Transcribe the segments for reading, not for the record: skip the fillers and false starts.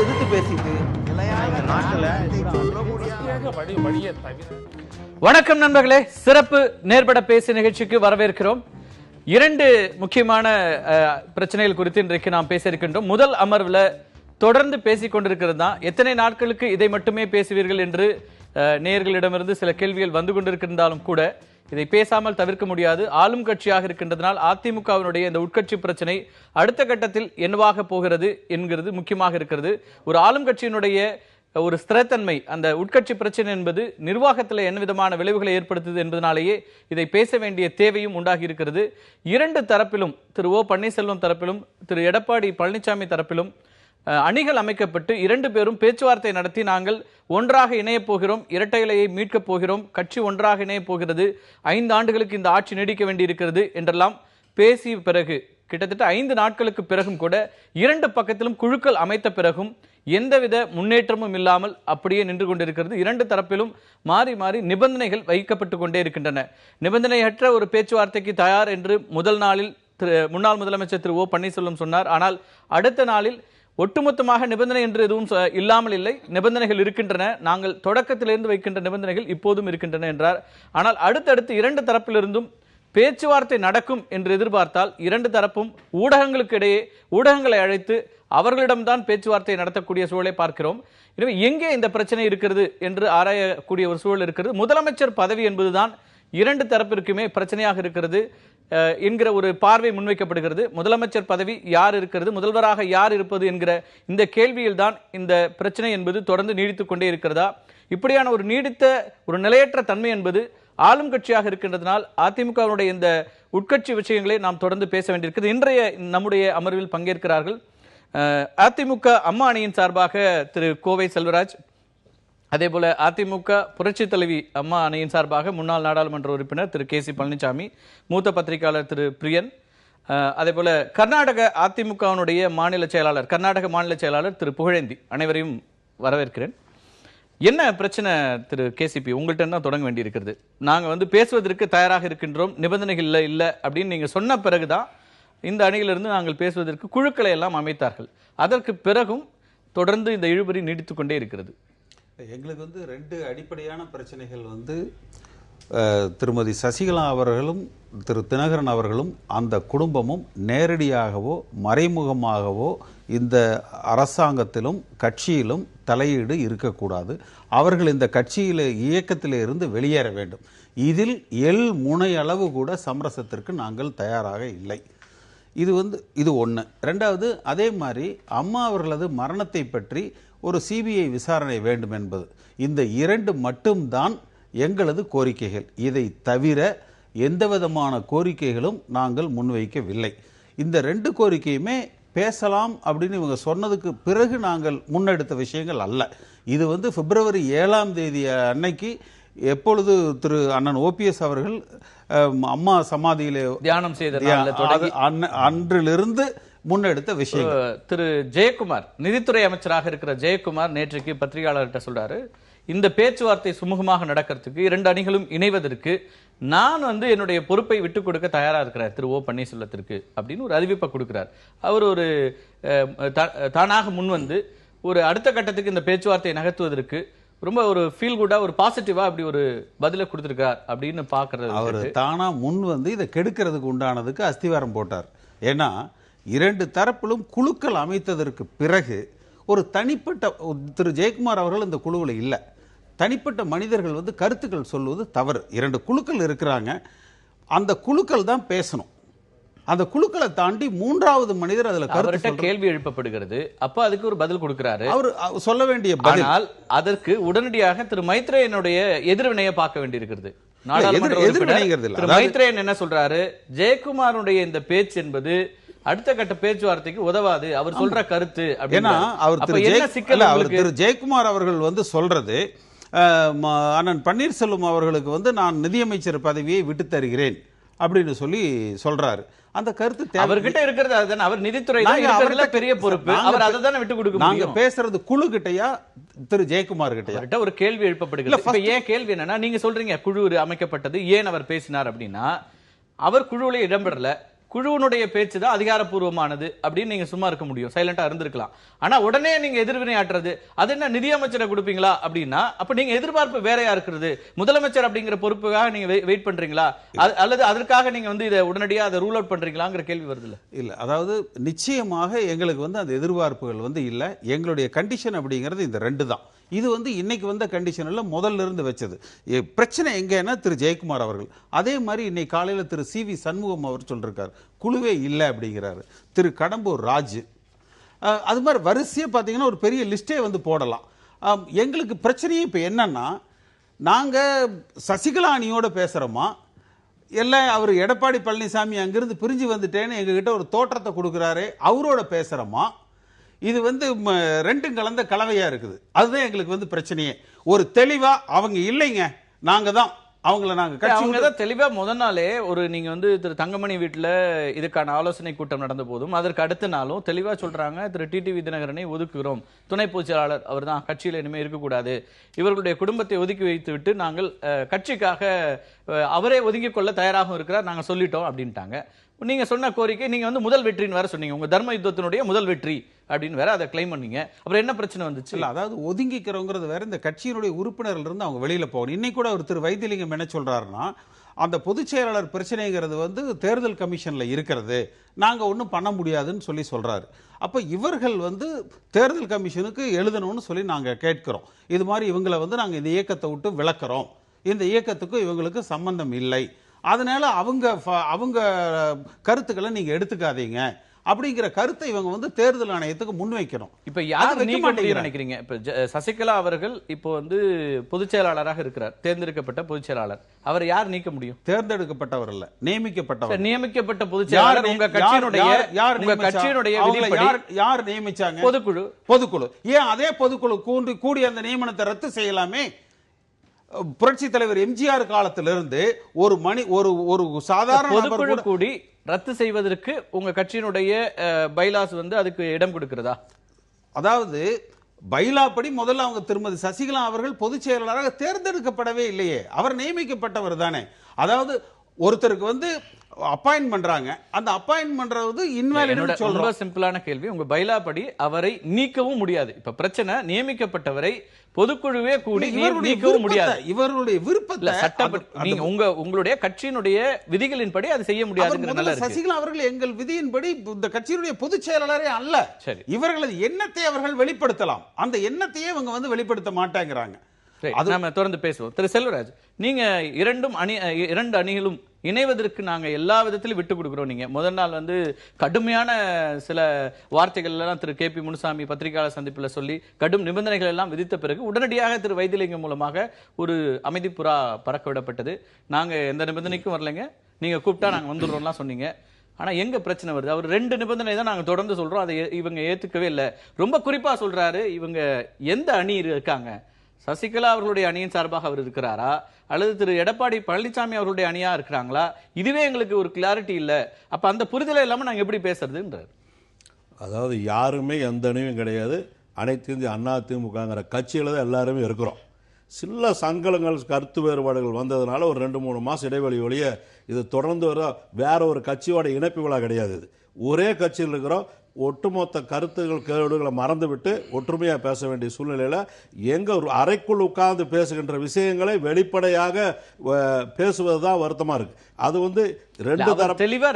எதிர்த்து பேசிட்டு வணக்கம் நண்பர்களே, சிறப்பு நேர்பட பேசி நிகழ்ச்சிக்கு வரவேற்கிறோம். இரண்டு முக்கியமான பிரச்சனைகள் குறித்து இன்றைக்கு நாம் பேச இருக்கின்றோம். முதல் அமர்வுல தொடர்ந்து பேசிக் கொண்டிருக்கிறது தான், எத்தனை நாட்களுக்கு இதை மட்டுமே பேசுவீர்கள் என்று நேயர்களிடமிருந்து சில கேள்விகள் வந்து கொண்டிருக்கின்றாலும் கூட இதை பேசாமல் தவிர்க்க முடியாது. ஆளும் கட்சியாக இருக்கின்றதனால் அதிமுகவினுடைய இந்த உட்கட்சி பிரச்சனை அடுத்த கட்டத்தில் என்னவாக போகிறது என்கிறது முக்கியமாக இருக்கிறது. ஒரு ஆளும் கட்சியினுடைய ஒரு ஸ்திரத்தன்மை, அந்த உட்கட்சி பிரச்சனை என்பது நிர்வாகத்தில் என்ன விதமான விளைவுகளை ஏற்படுத்துது என்பதனாலேயே இதை பேச வேண்டிய தேவையும் உண்டாகி இருக்கிறது. இரண்டு தரப்பிலும், திரு ஓ பன்னீர்செல்வம் தரப்பிலும் திரு எடப்பாடி பழனிசாமி தரப்பிலும் அணிகள் அமைக்கப்பட்டு இரண்டு பேரும் பேச்சுவார்த்தை நடத்தி நாங்கள் ஒன்றாக இணையப் போகிறோம், இரட்டை இலையை மீட்கப் போகிறோம், கட்சி ஒன்றாக இணையப் போகிறது, 5 ஆண்டுகளுக்கு இந்த ஆட்சி நீடிக்க வேண்டியிருக்கிறது என்றெல்லாம் பேசிய பிறகு, கிட்டத்தட்ட 5 நாட்களுக்கு பிறகும் கூட இரண்டு பக்கத்திலும் குழுக்கள் அமைத்த பிறகும் எந்தவித முன்னேற்றமும் இல்லாமல் அப்படியே நின்று கொண்டிருக்கிறது. இரண்டு தரப்பிலும் மாறி மாறி நிபந்தனைகள் வைக்கப்பட்டு கொண்டே இருக்கின்றன. நிபந்தனையற்ற ஒரு பேச்சுவார்த்தைக்கு தயார் என்று முதல் நாளில் முன்னாள் முதலமைச்சர் திரு ஓ பன்னீர்செல்வம் சொன்னார். ஆனால் அடுத்த நாளில் ஒட்டுமொத்தமாக நிபந்தனை என்று எதுவும் இல்லாமல் இல்லை, நிபந்தனைகள் இருக்கின்றன, நாங்கள் தொடக்கத்திலிருந்து வைக்கின்ற நிபந்தனைகள் இப்போதும் இருக்கின்றன என்றார். ஆனால் அடுத்தடுத்து இரண்டு தரப்பிலிருந்தும் பேச்சுவார்த்தை நடக்கும் என்று எதிர்பார்த்தால் இரண்டு தரப்பும் ஊடகங்களுக்கு இடையே ஊடகங்களை அழைத்து அவர்களிடம்தான் பேச்சுவார்த்தை நடத்தக்கூடிய சூழலை பார்க்கிறோம். எனவே எங்கே இந்த பிரச்சனை இருக்கிறது என்று ஆராயக்கூடிய ஒரு சூழல் இருக்கிறது. முதலமைச்சர் பதவி என்பதுதான் இரண்டு தரப்பிற்குமே பிரச்சனையாக இருக்கிறது என்கிற ஒரு பார்வை முன்வைக்கப்படுகிறது. முதலமைச்சர் பதவி யார் இருக்கிறது, முதல்வராக யார் இருப்பது என்கிற இந்த கேள்வியில் தான் இந்த பிரச்சனை என்பது தொடர்ந்து நீடித்துக் கொண்டே இருக்கிறதா? இப்படியான ஒரு நீடித்த ஒரு நிலையற்ற தன்மை என்பது ஆளும் கட்சியாக இருக்கின்றதனால் அதிமுகவுடைய இந்த உட்கட்சி விஷயங்களை நாம் தொடர்ந்து பேச வேண்டியிருக்கிறது. இன்றைய நம்முடைய அமர்வில் பங்கேற்கிறார்கள் அதிமுக அம்மா அணியின் சார்பாக திரு கோவை செல்வராஜ், அதே போல அதிமுக புரட்சி தலைவி அம்மா அணியின் சார்பாக முன்னாள் நாடாளுமன்ற உறுப்பினர் திரு கே சி பழனிசாமி, மூத்த பத்திரிகையாளர் திரு பிரியன், அதே போல கர்நாடக அதிமுகவினுடைய மாநில செயலாளர், கர்நாடக மாநில செயலாளர் திரு புகழேந்தி, அனைவரையும் வரவேற்கிறேன். என்ன பிரச்சனை திரு கேசிபி, உங்கள்கிட்ட தான் தொடங்க வேண்டி இருக்கிறது. நாங்கள் பேசுவதற்கு தயாராக இருக்கின்றோம், நிபந்தனைகள் இல்லை அப்படின்னு நீங்க சொன்ன பிறகுதான் இந்த அணியிலிருந்து நாங்கள் பேசுவதற்கு குழுக்களை எல்லாம் அமைத்தார்கள். அதற்கு பிறகும் தொடர்ந்து இந்த இழுபறி நீடித்துக் கொண்டே இருக்கிறது. எங்களுக்கு 2 அடிப்படையான பிரச்சனைகள் திருமதி சசிகலா அவர்களும் திரு தினகரன் அவர்களும் அந்த குடும்பமும் நேரடியாகவோ மறைமுகமாகவோ இந்த அரசாங்கத்திலும் கட்சியிலும் தலையீடு இருக்கக்கூடாது. அவர்கள் இந்த கட்சியில இயக்கத்திலே இருந்து வெளியேற வேண்டும். இதில் எள் முனை அளவு கூட சமரசத்திற்கு நாங்கள் தயாராக இல்லை. இது ஒன்று. ரெண்டாவது, அதே மாதிரி அம்மா அவர்களது மரணத்தை பற்றி ஒரு சிபிஐ விசாரணை வேண்டும் என்பது. இந்த 2 மட்டும்தான் எங்களது கோரிக்கைகள். இதை தவிர எந்த விதமான கோரிக்கைகளும் நாங்கள் முன்வைக்கவில்லை. இந்த 2 கோரிக்கையுமே பேசலாம் அப்படின்னு இவங்க சொன்னதுக்கு பிறகு நாங்கள் முன்னெடுத்த விஷயங்கள் அல்ல. இது பிப்ரவரி 7ஆம் தேதி அன்னைக்கு, எப்பொழுது திரு அண்ணன் ஓபிஎஸ் அவர்கள் அம்மா சமாதியிலே தியானம் செய்த அன்றிலிருந்து முன்னெடுத்த விஷயம். திரு ஜெயக்குமார், நிதித்துறை அமைச்சராக இருக்கிற ஜெயக்குமார் நேற்றைக்கு பத்திரிகையாளர்கிட்ட சொல்றாரு, இந்த பேச்சுவார்த்தை சுமூகமாக நடக்கிறதுக்கு 2 அணிகளும் இணைவதற்கு நான் என்னுடைய பொறுப்பை விட்டுக் கொடுக்க தயாரா இருக்கிறார் திரு ஓ பன்னீர்செல்வத்திற்கு அப்படின்னு ஒரு அறிவிப்பை கொடுக்கிறார். அவர் ஒரு தானாக முன்வந்து ஒரு அடுத்த கட்டத்துக்கு இந்த பேச்சுவார்த்தையை நகர்த்துவதற்கு ரொம்ப ஒரு ஃபீல் குட்டா, ஒரு பாசிட்டிவா அப்படி ஒரு பதில கொடுத்திருக்கார் அப்படின்னு பாக்குறது. அவர் தானா முன் இதை கெடுக்கிறதுக்கு உண்டானதுக்கு அஸ்திவாரம் போட்டார். ஏன்னா 2 தரப்பிலும் குழுக்கள் அமைத்ததற்கு பிறகு ஒரு தனிப்பட்ட திரு ஜெயக்குமார் அவர்கள் இந்த குழுவில் இல்லை. தனிப்பட்ட மனிதர்கள் கருத்துக்கள் சொல்வது தவறு. 2 குழுக்கள் இருக்கிறாங்க, அந்த குழுக்கள் தான் பேசணும். அந்த குழுக்களை தாண்டி 3வது மனிதர் அதுல கேள்வி எழுப்பப்படுகிறது. அப்ப அதுக்கு ஒரு பதில் கொடுக்கிறாரு, அவர் சொல்ல வேண்டிய பதில். ஆனால் அதற்கு உடனடியாக திரு மைத்ரேயனுடைய எதிர்வினையை பார்க்க வேண்டியிருக்கிறது. மைத்ரேயன் என்ன சொல்றாரு, ஜெயக்குமாருடைய இந்த பேச்சு என்பது அடுத்த கட்ட பேச்சுவார்த்தைக்கு உதவாது, அவர் சொல்ற கருத்து. அப்படின்னா அவர் திரு ஜெயக்குமார் அவர்கள் சொல்றது, அண்ணன் பன்னீர்செல்வம் அவர்களுக்கு நான் நிதியமைச்சர் பதவியை விட்டு தருகிறேன் அப்படின்னு சொல்றாரு. அந்த கருத்து அவர்கிட்ட இருக்கிறது அதுதான். அவர் நிதித்துறை பெரிய பொறுப்பு, அவர் அதை தானே விட்டு கொடுக்க முடியும். நாங்க பேசுறது குழு கிட்டயா திரு ஜெயக்குமார் கிட்டயா ஒரு கேள்வி எழுப்பப்படுகிறது. ஏன் கேள்வி என்னன்னா, நீங்க சொல்றீங்க குழு அமைக்கப்பட்டது, ஏன் அவர் பேசினார் அப்படின்னா, அவர் குழுவிலே இடம்பெறல. குழுவினுடைய பேச்சு தான் அதிகாரப்பூர்வமானது அப்படின்னு நீங்க சும்மா இருக்க முடியும், சைலண்டா இருந்திருக்கலாம். ஆனா உடனே நீங்க எதிர்வினை ஆற்றுறது, அது என்ன நிதியமைச்சரை கொடுப்பீங்களா அப்படின்னா, அப்ப நீங்க எதிர்பார்ப்பு வேறையா இருக்கிறது. முதலமைச்சர் அப்படிங்கிற பொறுப்புக்காக நீங்க வெயிட் பண்றீங்களா, அல்லது அதற்காக நீங்க வந்து இதை உடனடியா அதை ரூல் அவுட் பண்றீங்களாங்கிற கேள்வி வருது இல்ல? அதாவது நிச்சயமாக எங்களுக்கு வந்து அந்த எதிர்பார்ப்புகள் வந்து இல்ல. எங்களுடைய கண்டிஷன் அப்படிங்கிறது இந்த ரெண்டு தான். இது வந்து இன்னைக்கு வந்த கண்டிஷன் இல்ல, முதல்ல இருந்து வச்சது. பிரச்சனை எங்கன்னா திரு ஜெயக்குமார் அவர்கள், அதே மாதிரி இன்னைக்கு காலையில திரு சி.வி. சண்முகம் அவர் சொல்லிருக்காரு குழுவே இல்லை அப்படிங்கிறாரு. திரு கடம்பூர் ராஜு, அது மாதிரி வரிசையா பார்த்தீங்கன்னா ஒரு பெரிய லிஸ்டே வந்து போடலாம். எங்களுக்கு பிரச்சனையே இப்போ என்னன்னா, நாங்க சசிகலா அணியோட பேசுறோமா, எல்லாம் அவர் எடப்பாடி பழனிசாமி அங்கிருந்து பிரிஞ்சு வந்துட்டேன்னு எங்ககிட்ட ஒரு தோற்றத்தை கொடுக்குறாரு, அவரோட பேசுறோமா, இது வந்து ரெண்டும் கலந்த கலவையா இருக்குது. அதுதான் எங்களுக்கு வந்து பிரச்சனையே. ஒரு தெளிவா அவங்க இல்லைங்க, நாங்க தான் அவங்கள அவங்க தான் தெளிவா முதல் நாளே ஒரு நீங்க வந்து திரு தங்கமணி வீட்டுல இதுக்கான ஆலோசனை கூட்டம் நடந்த போதும் அதற்கு அடுத்த நாளும் தெளிவா சொல்றாங்க, திரு டிடிவி தினகரனை ஒதுக்குகிறோம், துணை பொதுச்செயலாளர் அவர் தான், கட்சியில இனிமே இருக்கக்கூடாது, இவர்களுடைய குடும்பத்தை ஒதுக்கி வைத்து விட்டு நாங்கள் கட்சிக்காக அவரே ஒதுங்கிக் கொள்ள தயாராகவும் இருக்கிறார், நாங்க சொல்லிட்டோம் அப்படின்ட்டாங்க. நீங்க சொன்ன கோரிக்கை நீங்க வந்து முதல் வெற்றின்னு வேற சொன்னீங்க, உங்க தர்ம யுத்தத்தினுடைய முதல் வெற்றி அப்படின்னு வேற அதை கிளைம் பண்ணீங்க. அப்புறம் என்ன பிரச்சனை வந்துச்சு? இல்ல, அதாவது ஒதுங்கிக்கிறவங்கிறது வேற, இந்த கட்சியினுடைய உறுப்பினர்கள் இருந்து அவங்க வெளியில போகணும். இன்னைக்கு கூட ஒரு திரு வைத்திலிங்கம் என்ன சொல்றாருன்னா, அந்த பொதுச் செயலாளர் பிரச்சனைங்கிறது வந்து தேர்தல் கமிஷன்ல இருக்கிறது, நாங்க ஒன்றும் பண்ண முடியாதுன்னு சொல்றாரு. அப்ப இவர்கள் வந்து தேர்தல் கமிஷனுக்கு எழுதணும்னு சொல்லி நாங்க கேட்கிறோம். இது மாதிரி இவங்களை வந்து நாங்க இந்த இயக்கத்தை விட்டு விலக்கிறோம், இந்த இயக்கத்துக்கும் இவங்களுக்கு சம்பந்தம் இல்லை, அதனால அவங்க கருத்துக்களை நீங்க எடுத்துக்காதீங்க அப்படிங்கிற கருத்தை இவங்க வந்து தேர்தல் ஆணையத்துக்கு முன்வைக்கணும். இப்ப யார் நீக்க முடியும் நினைக்கிறீங்க? இப்ப சசிகலா அவர்கள் இப்போ வந்து பொதுச் செயலாளராக இருக்கிறார், தேர்ந்தெடுக்கப்பட்ட பொதுச் செயலாளர், அவர் யார் நீக்க முடியும்? தேர்ந்தெடுக்கப்பட்டவர் இல்ல, நியமிக்கப்பட்டவர். நியமிக்கப்பட்ட பொதுச் செயலாளர் உங்க கட்சியினுடைய விதிப்படி யார் நியமிச்சாங்க? பொதுக்குழு. ஏன் அதே பொதுக்குழு கூடி அந்த நியமனத்தை ரத்து செய்யலாமே? புரட்சி தலைவர் எம்ஜிஆர் காலத்திலிருந்து ஒரு சாதாரண பொதுக்குழு கூடி ரத்து செய்வதற்கு உங்க கட்சியினுடைய பைலாஸ் வந்து அதுக்கு இடம் கொடுக்கிறதா? அதாவது பைலா படி முதல்ல அவங்க திருமதி சசிகலா அவர்கள் பொதுச் செயலாளராக தேர்ந்தெடுக்கப்படவே இல்லையே, அவர் நியமிக்கப்பட்டவர் தானே. அதாவது ஒருத்தருக்கு வந்து அப்பாயின்ட் பண்றாங்க, அந்த அப்பாயின்ட் பண்றது இன்வாலிட் சொல்றோம். ரொம்ப சிம்பிளான கேள்வி, உங்க பைலா படி அவரை நீக்கவும் முடியாது. இப்ப பிரச்சனை நியமிக்கப்பட்டவரை பொதுக்குழுவே கூடி நீக்கவும் முடியாது, இவருடைய விருப்பத்தை சட்டப்படி நீங்க உங்களுடைய கட்சியினுடைய விதிகளின்படி அது செய்ய முடியாது. சசிகலா அவர்கள் எங்கள் விதியின்படி இந்த கட்சியினுடைய பொதுச் செயலாளரே அல்ல. சரி, இவர்களது எண்ணத்தை அவர்கள் வெளிப்படுத்தலாம், அந்த எண்ணத்தையே இவங்க வந்து வெளிப்படுத்த மாட்டேங்கிறாங்க. அது நாம தொடர்ந்து பேசுவோம். திரு செல்வராஜ், நீங்க இரண்டு அணிகளும் இணைவதற்கு நாங்க எல்லா விதத்திலும் விட்டு கொடுக்கிறோம். நீங்க முதல் நாள் வந்து கடுமையான சில வார்த்தைகள் எல்லாம் திரு கே.பி. முனுசாமி பத்திரிகையாளர் சந்திப்புல சொல்லி கடும் நிபந்தனைகள் எல்லாம் விதித்த பிறகு உடனடியாக திரு வைத்திலிங்கம் மூலமாக ஒரு அமைதி புறா பறக்க விடப்பட்டது. நாங்க எந்த நிபந்தனைக்கும் வரலைங்க, நீங்க கூப்பிட்டா நாங்க வந்துடுறோம்லாம் சொன்னீங்க. ஆனா எங்க பிரச்சனை வருது? அவர் ரெண்டு நிபந்தனை தான் நாங்க தொடர்ந்து சொல்றோம், அதை இவங்க ஏத்துக்கவே இல்லை. ரொம்ப குறிப்பா சொல்றாரு, இவங்க எந்த அணி இருக்காங்க, சசிகலா அவர்களுடைய அணியின் சார்பாக அவர் இருக்கிறாரா அல்லது திரு எடப்பாடி பழனிசாமி அவர்களுடைய அணியா இருக்கிறாங்களா, இதுவே எங்களுக்கு ஒரு கிளாரிட்டி இல்லை. அப்ப அந்த புரிதலை இல்லாம நாங்க எப்படி பேசுறதுன்றார். அதாவது யாருமே எந்த அணியும் கிடையாது, அனைத்து இந்திய அண்ணா திமுகங்கிற கட்சியில தான் எல்லாருமே இருக்கிறோம். சில சங்கடங்கள் கருத்து வேறுபாடுகள் வந்ததுனால ஒரு 2-3 மாசம் இடைவெளி ஒழிய இது தொடர்ந்து வர வேற ஒரு கட்சியோட இணைப்பு விழா கிடையாது. இது ஒரே கட்சியில் இருக்கிறோம், ஒட்டுமொத்த கருத்துகள் கேடுகளை மறந்துவிட்டு ஒற்றுமையாக பேச வேண்டிய சூழ்நிலையில் எங்க ஒரு அறைக்குள் உட்கார்ந்து பேசுகின்ற விஷயங்களை வெளிப்படையாக பேசுவதுதான் வருத்தமா இருக்கு. அது வந்து ரெண்டு தரப்பு தெளிவா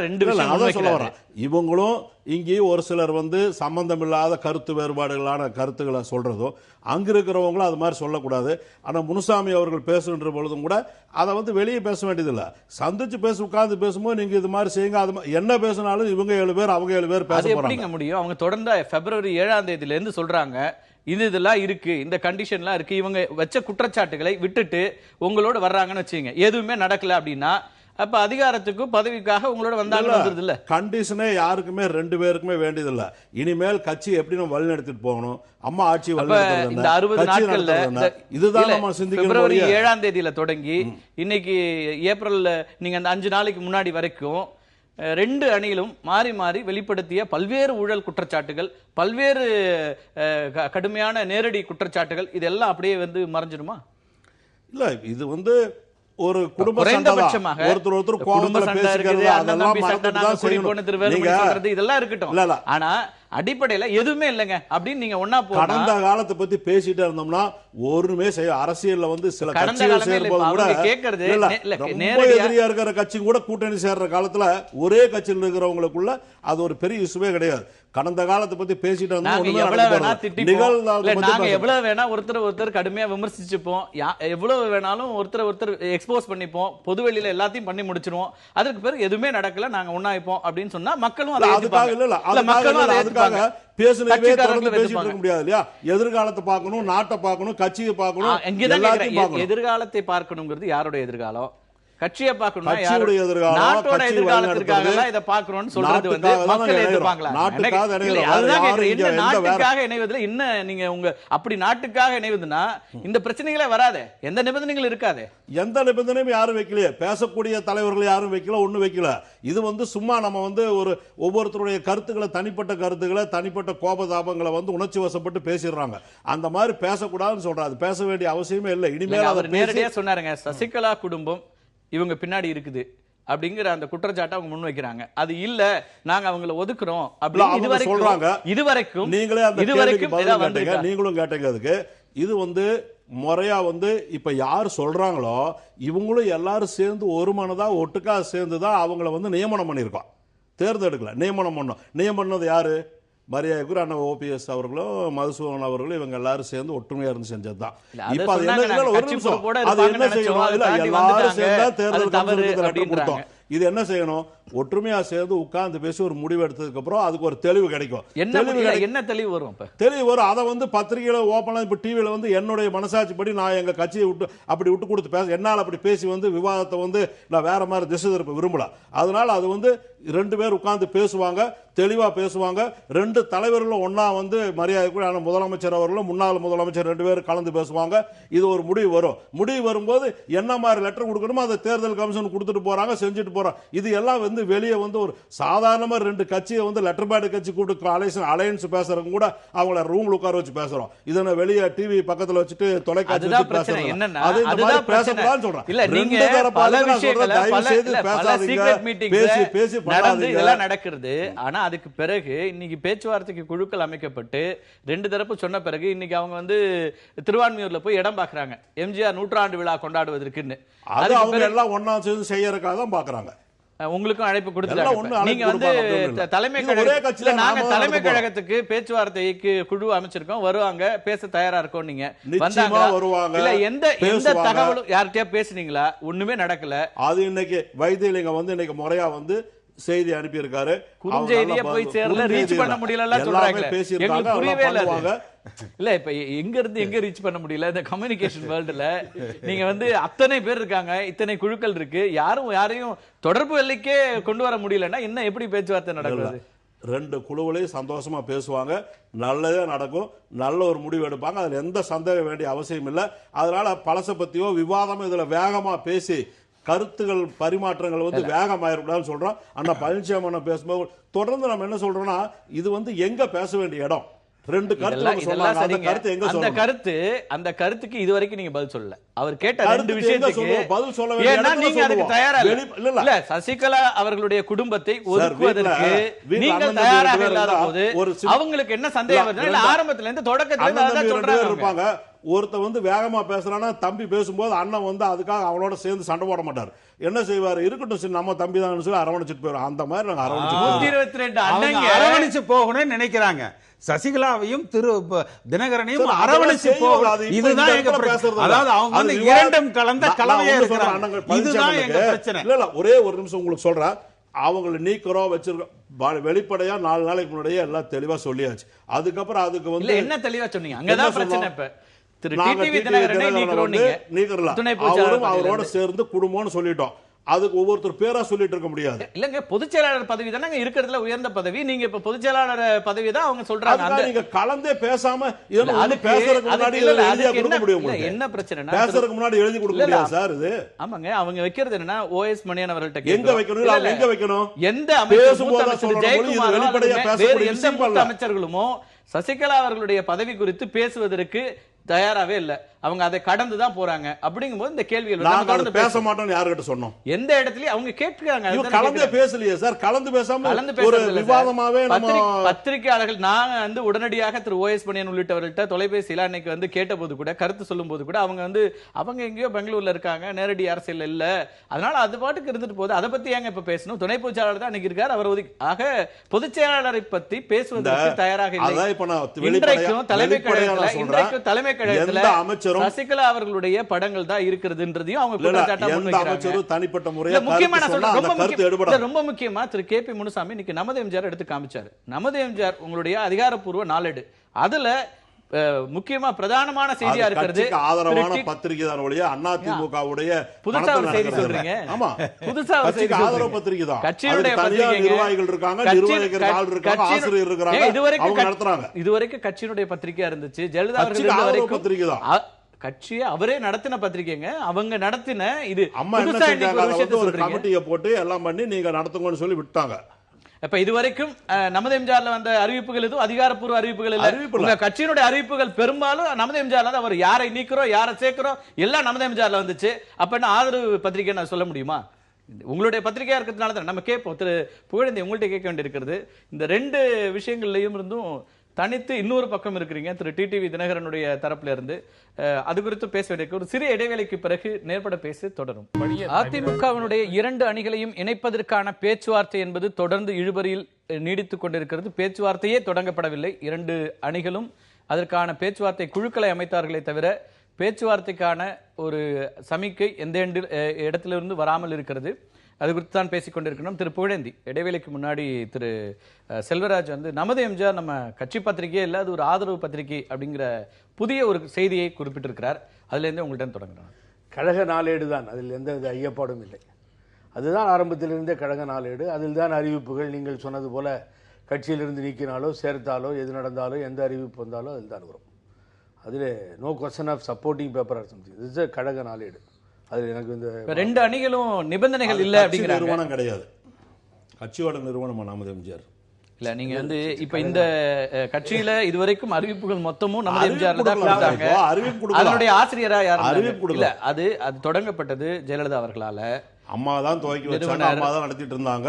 அதான் சொல்ல வரேன். இவங்களும் இங்கேயும் ஒரு சிலர் வந்து சம்பந்தம் இல்லாத கருத்து வேறுபாடுகளான கருத்துக்களை சொல்றதும், அங்க இருக்கிறவங்களும் அது மாதிரி சொல்லக்கூடாது. ஆனா முனுசாமி அவர்கள் பேசுகின்ற பொழுதும் கூட அதை வந்து வெளியே பேச வேண்டியதில்லை, சந்திச்சு உட்கார்ந்து பேசும்போது நீங்க இது மாதிரி செய்யுங்க, அது என்ன பேசினாலும் இவங்க 7 பேர் அவங்க 7 பேர் பேச போறாங்க முடியும். அவங்க தொடர்ந்து பிப்ரவரி 7ஆம் தேதியில இருந்து சொல்றாங்க, இதெல்லாம் இருக்கு, இந்த கண்டிஷன்லாம் இருக்கு, இவங்க வச்ச குற்றச்சாட்டுகளை விட்டுட்டு உங்களோட வர்றாங்கன்னு வச்சுங்க, எதுவுமே நடக்கல அப்படின்னா அப்ப அதிகாரத்துக்கும் பதவிக்காக உங்களோட வந்தாங்க இல்ல. கண்டிஷனே யாருக்குமே 2 பேருக்குமே வேண்டியது இல்ல. இனிமேல் கட்சி எப்படி நம்ம வழி நடத்திட்டு போகணும், அம்மா ஆட்சி இந்த 60 நாட்கள்ல இதுதான் நம்ம சிந்திக்கணும். பிப்ரவரி 7ஆம் தேதியில தொடங்கி இன்னைக்கு ஏப்ரல்ல நீங்க அந்த 5 நாளைக்கு முன்னாடி வரைக்கும் 2 அணியிலும் மாறி மாறி வெளிப்படுத்திய பல்வேறு ஊழல் குற்றச்சாட்டுகள், பல்வேறு கடுமையான நேரடி குற்றச்சாட்டுகள், இதெல்லாம் அப்படியே வந்து மறைஞ்சிருமா? இல்ல, இது வந்து ஒரு குடும்ப சண்டை தான். குறைந்தபட்சமாக ஒருத்தர் ஒருத்தர் குடும்ப கோபத்துல சண்டை பேசிக்கிறது இருக்குது, அண்ணன் அதெல்லாம் தம்பி சண்டை, மறந்துட்டு நாங்க தான் குடி செய்யணும். போன திருவேறு நீங்க சொல்றது இதெல்லாம் இருக்கட்டும். இல்ல, இல்ல. ஆனா அடிப்படையில எதுவுமே இல்லைங்க அப்படின்னு நீங்க ஒன்னா போனா கடந்த காலத்தை பத்தி பேசிட்டே இருந்தோம்னா ஒருமே செய்ய அரசியல்ல வந்து சில கடந்த கட்சிகள் காலமே இல்ல. சேரும்போது இப்ப கூட அவங்க கேக்குறது இல்ல, இல்ல, ரொம்ப நேரடியா- எதிரியா இருக்கிற கட்சி கூட கூட்டணி சேர்ற காலத்துல ஒரே கட்சியில் இருக்கிறவங்களுக்குள்ள அது ஒரு பெரிய இஷ்யூவே கிடையாது. கடந்த காலத்தை பத்தி பேசிட்டு இருந்தோம், நாங்க ஒண்ணுமே எவ்வளவு வேணா நடக்க திட்டிப்போம். நிகழ்காலத்தை இல்ல, பத்தி நாங்க பேச- எவ்வளவு வேணா ஒருத்தர் கடுமையா விமர்சிச்சுப்போம், எவ்வளவு வேணாலும் ஒருத்தர் எக்ஸ்போஸ் பண்ணிப்போம், பொதுவெளியில எல்லாத்தையும் பண்ணி முடிச்சிருவோம். அதுக்கு பிறகு எதுவுமே நடக்கல, நாங்க ஒண்ணாய்ப்போம் அப்படின்னு சொன்னா மக்களும் அதை அதுக்காக ஏத்துப்பாங்க. இல்ல, இல்ல, இல்ல, அதுக்காக மக்களும் இல்ல, அதை அதுக்காக ஏத்துப்பாங்க. பேசுனதே கட்சிக்காரங்களும் தொடர்ந்து பேசிட்டு ஏத்துப்பாங்க. இருக்க முடியாது இல்லையா? எதிர்காலத்தை பார்க்கணும், நாட்டை பார்க்கணும், கட்சியை பார்க்கணும், இங்கதான் எல்லாத்தையும் கேக்குறேன். பார்க்கணும். எதிர்காலத்தை பார்க்கணுங்கிறது யாரோட எதிர்காலம்? கட்சியை பார்க்கணும்னா கட்சியோட யாரு? எதிர்காலம், நாட்டோட கட்சி எதிர்காலத்துக்காக வழிநடத்துறது, இதை பார்க்கணும்னு சொல்றது வந்து நாட்டுக்காக தான் மக்கள் இணைகிறோம். எதிர்ப்பாங்களா? நாட்டுக்காக இல்ல, இணைகிறோம். அதுதான் யாரும் கேக்குறேன். இங்க என்ன எந்த வேற- நாட்டுக்காக இணைவதுல என்ன நீங்க உங்க அப்படி நாட்டுக்காக இணைவதுன்னா இந்த பிரச்சனைகளே வராதே, எந்த நிபந்தனைகள் இருக்காதே. எந்த நிபந்தனையும் யாரும் வைக்கலையே, பேசக்கூடிய தலைவர்கள் யாரும் வைக்கல, ஒண்ணும் வைக்கல. இது வந்து சும்மா நம்ம வந்து ஒரு ஒவ்வொருத்தருடைய கருத்துக்களை, தனிப்பட்ட கருத்துக்களை, தனிப்பட்ட கோபதாபங்களை வந்து உணர்ச்சி வசப்பட்டு பேசிடுறாங்க. அந்த மாதிரி பேசக்கூடாதுன்னு சொல்றாரு. பேச வேண்டிய அவசியமே இல்லை. இனிமேல் அவர் அதை நேரடியா சொன்னாருங்க, சசிகலா குடும்பம் இவங்க பின்னாடி இருக்குது அப்படிங்கிற அந்த குற்றச்சாட்டை அவங்க முன் வைக்கிறாங்க. அது இல்ல, நாங்க அவங்கள ஒதுக்குறோம் அப்படின்னு அவங்க சொல்றாங்க. இதுவரைக்கும் நீங்களே அந்த கேள்விக்கு பதில் கேட்டீங்க, நீங்களும் கேட்டீங்க. அதுக்கு இது வந்து முறையா வந்து இப்ப யார் சொல்றாங்களோ இவங்களும் எல்லாரும் சேர்ந்து ஒரு மனதா ஒட்டுக்கா சேர்ந்து தான் அவங்கள வந்து நியமனம் பண்ணியிருக்கோம். தேர்ந்தெடுக்கல, நியமனம் பண்ணோம். நியமனம் பண்ணது யாரு? மரியாதைக்குரிய அண்ணன் ஓபிஎஸ் அவர்களும் மதுசூதன் அவர்களும் இவங்க எல்லாரும் சேர்ந்து ஒற்றுமையா இருந்து செஞ்சதுதான். இப்ப அது என்ன, ஒரு நிமிஷம், அது என்ன செய்யணும்? இல்ல, எல்லாரும் சேர்ந்தா தேர்தல் கமிஷனுக்கு லெட்டர் கொடுத்தோம். இது என்ன செய்யணும்? ஒற்றுமையா சேர்ந்து உட்கார்ந்து பேசி ஒரு முடிவு எடுத்ததுக்கு அப்புறம் அதுக்கு ஒரு தெளிவு கிடைக்கும். என்ன தெளிவு வரும்? தெளிவு வரும். அதை வந்து பத்திரிகையில ஓப்பனா இப்ப டிவியில வந்து என்னுடைய மனசாட்சிப்படி நான் எங்க கட்சியை விட்டு கொடுத்து பேச, என்னால் அப்படி பேசி வந்து விவாதத்தை வந்து நான் வேற மாதிரி திசை திருப்ப விரும்பல. அதனால அது வந்து 2 பேர் உட்கார்ந்து பேசுவாங்க, தெளிவா பேசுவாங்க. 2 தலைவர்களும் ஒன்னா வந்து மரியாதைக்குரிய முதலமைச்சர் அவர்களும் முன்னாள் முதலமைச்சர் 2 பேரும் கலந்து பேசுவாங்க. இது ஒரு முடிவு வரும். முடிவு வரும்போது என்ன மாதிரி லெட்டர் கொடுக்கணுமோ அதை தேர்தல் கமிஷன் கொடுத்துட்டு போறாங்க, செஞ்சுட்டு போறாங்க. இது எல்லாம் வந்து வெளியே வந்து ஒரு சாதாரணமா 2 கட்சியை வந்து லெட்டர் பேட் கட்சி கூட்டு அலையன்ஸ் பேசுறவங்க கூட அவங்கள ரூம்ல உட்கார வச்சு பேசுறோம். இதை வெளியே டிவி பக்கத்துல வச்சுட்டு தொலைக்காட்சி பேசுறோம். அது இந்த மாதிரி பேசக்கூடாதுன்னு சொல்றேன். இல்ல, நீங்க பல விஷயங்களை பேசி பேசி இதெல்லாம் நடக்கிறது. ஆனா அதுக்கு பிறகு இன்னைக்கு பேச்சுவார்த்தைக்கு குழுக்கள் அமைக்கப்பட்டு 2 தரப்பு சொன்ன பிறகு இன்னைக்கு அவங்க வந்து திருவான்மியூர்ல போய் இடம் பாக்குறாங்க, எம்ஜிஆர் 100ஆண்டு விழா கொண்டாடுவதற்கு. அது அவங்க எல்லாம் ஒன்னா சேர்ந்து செய்யறதுக்காக தான் பாக்குறாங்க. உங்களுக்கும் அழைப்பு கொடுத்துட்டாங்க. நீங்க வந்து தலைமை கழகத்துக்கு பேச்சுவார்த்தைக்கு குழு அமைச்சிருக்கோம், வருவாங்க, பேச தயாரா இருக்கோம். நீங்க வருவாங்க. இல்ல, எந்த தகவலும் யார்கிட்டயா பேசுனீங்களா? ஒண்ணுமே நடக்கல. அது இன்னைக்கு வைத்தியலிங்க வந்து இன்னைக்கு முறையா வந்து செய்தி அனுப்பி இருக்காரு. குறுஞ்செய்தியா போய் சேரல, ரீச் பண்ண முடியல சொல்றாங்க. எங்களுக்கு புரியவே இல்ல. இல்ல, இப்ப எங்க இருந்து எங்க ரீச் பண்ண முடியல? இந்த கம்யூனிகேஷன் வேர்ல்டுல நீங்க வந்து அத்தனை பேர் இருக்காங்க, இத்தனை குழுக்கள் இருக்கு, யாரையும் தொடர்பு எல்லைக்கே கொண்டு வர முடியலன்னா என்ன, எப்படி பேச்சுவார்த்தை நடக்குது? 2 குழுவிலையும் சந்தோஷமா பேசுவாங்க, நல்லதே நடக்கும், நல்ல ஒரு முடிவு எடுப்பாங்க. அதுல எந்த சந்தேகம் வேண்டிய அவசியம் இல்லை. அதனால பழச பத்தியோ விவாதம் இதுல வேகமா பேசி கருத்துகள் பரிமாற்றங்கள் வந்து வேகமாயிருக்கூடாதுன்னு சொல்றோம். அண்ணா பழனிசாமி பேசும்போது தொடர்ந்து நம்ம என்ன சொல்றோம்னா, இது வந்து எங்க பேச வேண்டிய இடம். 2 கருத்து சொன்னாங்க. அந்த கருத்துக்கு இதுவரைக்கும் நீங்க பதில் சொல்லல. அவர் கேட்ட 2 விஷயத்துக்கு பதில் சொல்ல வேண்டிய, நீங்க அதுக்கு தயாரா இல்ல. சசிகலா அவர்களுடைய குடும்பத்தை ஒதுக்குவதற்கு நீங்கள் தயாராக இல்லாத போது அவங்களுக்கு என்ன சந்தேகம் வருது? இல்ல, ஆரம்பத்துல இருந்து தொடக்கத்துல இருந்து அதான் சொல்றாங்க. இருப்பாங்க. ஒருத்த வந்து வேகமா பேசுறானா, தம்பி பேசும்போது அண்ணன் வந்து அதுக்காக அவனோட சேர்ந்து சண்டை போட மாட்டார். என்ன செய்வாரு? இருக்கட்டும், நம்ம தம்பி தான் சொல்லி அரவணைச்சிட்டு போயிடும். அந்த மாதிரி நாங்க அரவணைச்சு போகணும்னு நினைக்கிறாங்க. சசிகலாவையும் தினகரனையும் அரவணைச்சு போகணும். இதுதான் எங்க பிரச்சனை. அதாவது அவங்க வந்து இரண்டும் கலந்த கலவையா இருக்கிறாங்க. இதுதான் எங்க பிரச்சனை. இல்ல, ஒரே ஒரு நிமிஷம் உங்களுக்கு சொல்றேன். அவங்களை நீக்கிறோம் வச்சிருக்கோம், வெளிப்படையா 4 நாளைக்கு முன்னாடியே எல்லாம் தெளிவா சொல்லியாச்சு. அதுக்கப்புறம் அதுக்கு வந்து என்ன தெளிவா சொன்னீங்க? அங்கதான் பிரச்சனை. இப்ப அவரோட சேர்ந்து குடும்பம்னு சொல்லிட்டோம். அதுக்கு ஒவ்வொருத்தர் பேரா சொல்லிட்டு இருக்க முடியாது. இல்லங்க, பொதுச் செயலாளர் பதவி தானே இருக்கிறதுல உயர்ந்த பதவி. நீங்க இப்ப பொதுச் செயலாளர் பதவி தான் அவங்க சொல்றாங்க. நீங்க கலந்தே பேசாம பேசுறதுக்கு முன்னாடி எழுதி முடியும். என்ன பிரச்சனை? பேசுறதுக்கு முன்னாடி எழுதி கொடுக்க முடியாது சார். இது ஆமாங்க, அவங்க வைக்கிறது என்னன்னா OS மணியன் அவர்கள்ட்ட எங்க வைக்கணும், எங்க வைக்கணும், எந்த அமைச்சர்களுமோ சசிகலா அவர்களுடைய பதவி குறித்து பேசுவதற்கு தயாராகவே இல்ல. அவங்க அதை கடந்து தான் போறாங்க. அப்படிங்கும்போது இந்த கேள்விகள் நாங்க அதை பேச மாட்டோம்னு யாருகிட்ட சொன்னோம்? எந்த இடத்துலயும் அவங்க கேட்கிறாங்க. கலந்து பேசலையே சார், கலந்து பேசாம ஒரு விவாதமாவே பத்திரிகையாளர்கள் நான் வந்து உடனடியாக திரு OS மணியன் உள்ளிட்டவர்கள்ட்ட தொலைபேசியில அன்னைக்கு வந்து கேட்டபோது கூட, கருத்து சொல்லும் போது கூட அவங்க எங்கேயோ பெங்களூர்ல இருக்காங்க, நேரடி அரசியல் இல்ல, அதனால அது பாட்டுக்கு இருந்துட்டு போகுது, அதை பத்தி ஏங்க இப்ப பேசணும்? துணை பொதுச் செயலாளர் தான் அன்னைக்கு இருக்காரு, அவர் ஆக பொதுச் செயலாளரை பத்தி பேசுவதற்கு தயாராக இல்லை. இன்றைக்கும் தலைமை கழகத்துல சசிகலா அவர்களுடைய படங்கள் தான் இருக்கிறதுன்றதையும் அவங்க குற்றச்சாட்டா முன்வைக்கிறாங்க. தனிப்பட்ட முறையில் ரொம்ப முக்கியமா திரு KP முனுசாமி இன்னைக்கு நமது எம்ஜிஆர் எடுத்து காமிச்சாரு. நமது எம்ஜிஆர் உங்களுடைய அதிகாரப்பூர்வ நாளேடு, அதுல முக்கியமா பிரதானமான செய்தியா இருக்கிறது ஆதரவான பத்திரிகை தான் ஒழிய அதிமுகவுடைய புதுசா ஒரு செய்தி சொல்றீங்க. ஆமா, புதுசா ஒரு செய்தி ஆதரவு பத்திரிகை தான். கட்சியுடைய பத்திரிகை, நிர்வாகிகள் இருக்காங்க, நிர்வாகிகள் இருக்காங்க, ஆசிரியர் இருக்காங்க, அவங்க நடத்துறாங்க. இதுவரைக்கும் கட்சியினுடைய பத்திரிகையா இருந்துச்சு. ஜெயலலிதா அவர்கள் பத்திரிகை தான், கட்சியை அவரே நடத்தின பத்திரிகைங்க, அவங்க நடத்தின. இது அம்மா என்ன செஞ்சாங்க, ஒரு கமிட்டியை போட்டு எல்லாம் பண்ணி நீங்க நடத்துங்கன்னு சொல்லி விட்டாங்க. இப்ப இதுவரைக்கும் நமது எம்ஜிஆர்ல வந்த அறிவிப்புகள் எதுவும் அதிகாரப்பூர்வ அறிவிப்புகள் இல்ல. உங்க கட்சியினுடைய அறிவிப்புகள் பெரும்பாலும் நமது எம்ஜிஆர்ல தான். அவர் யாரை நீக்கிறோம், யாரை சேர்க்கிறோம், எல்லாம் நமது எம்ஜிஆர்ல வந்துச்சு. அப்ப என்ன ஆதரவு பத்திரிகை நான் சொல்ல முடியுமா? உங்களுடைய பத்திரிகையா இருக்கிறதுனால தான் நம்ம கேட்போம். திரு புகழேந்தி, உங்கள்கிட்ட கேட்க வேண்டியிருக்கிறது, இந்த ரெண்டு விஷயங்கள்லயும் இருந்தும் தனித்து இன்னொரு பக்கம் இருக்கிறீங்க திரு டிடிவி தினகரனுடைய தரப்புல இருந்து. அது குறித்து பேச வேண்டிய ஒரு சிறிய இடைவேளைக்கு பிறகு நேர்பட பேச தொடரும். அதிமுகவினுடைய இரண்டு அணிகளையும் இணைப்பதற்கான பேச்சுவார்த்தை என்பது தொடர்ந்து இழுபறியில் நீடித்துக் கொண்டிருக்கிறது. பேச்சுவார்த்தையே தொடங்கப்படவில்லை. இரண்டு அணிகளும் அதற்கான பேச்சுவார்த்தை குழுக்களை அமைத்தார்களே தவிர பேச்சுவார்த்தைக்கான ஒரு சமிக்கை எந்த இடத்திலிருந்து வராமல் இருக்கிறது. அது குறித்து தான் பேசிக் கொண்டிருக்கணும். திரு புகழேந்தி, இடைவேளைக்கு முன்னாடி திரு செல்வராஜ் வந்து நமது எம்ஜிஆர் நம்ம கட்சி பத்திரிகையே இல்லை, அது ஒரு ஆதரவு பத்திரிகை அப்படிங்கிற புதிய ஒரு செய்தியை குறிப்பிட்டிருக்கிறார். அதுலேருந்து உங்கள்கிட்ட தொடங்குறோம். கழக நாளேடு தான், அதில் எந்த வித ஐயப்பாடும் இல்லை. அதுதான் ஆரம்பத்திலிருந்தே கழக நாளேடு. அதில் தான் அறிவிப்புகள் நீங்கள் சொன்னது போல கட்சியிலிருந்து நீக்கினாலோ சேர்த்தாலோ எது நடந்தாலோ எந்த அறிவிப்பு வந்தாலோ அதில் தான் வரும். அதில் no question of supporting paper or something. இது கழக நாளேடு. அது எனக்கு இந்த ரெண்டு அணிகளும் நிபந்தனைகள் இல்லை அப்படிங்கிற நிறுவனம் கிடையாது. கட்சியோட நிறுவனம் நமது எம்ஜிஆர் இல்ல. நீங்க வந்து இப்ப இந்த கட்சியில இதுவரைக்கும் அறிவிப்புகள் மொத்தமும் நமது எம்ஜிஆர் தான் கொடுத்தாங்க. அதனுடைய ஆசிரியரா யாரும் இல்ல. அது தொடங்கப்பட்டது ஜெயலலிதா அவர்களால. அம்மா தான் துவக்கி வச்சாங்க, அம்மா தான் நடத்திட்டு இருந்தாங்க.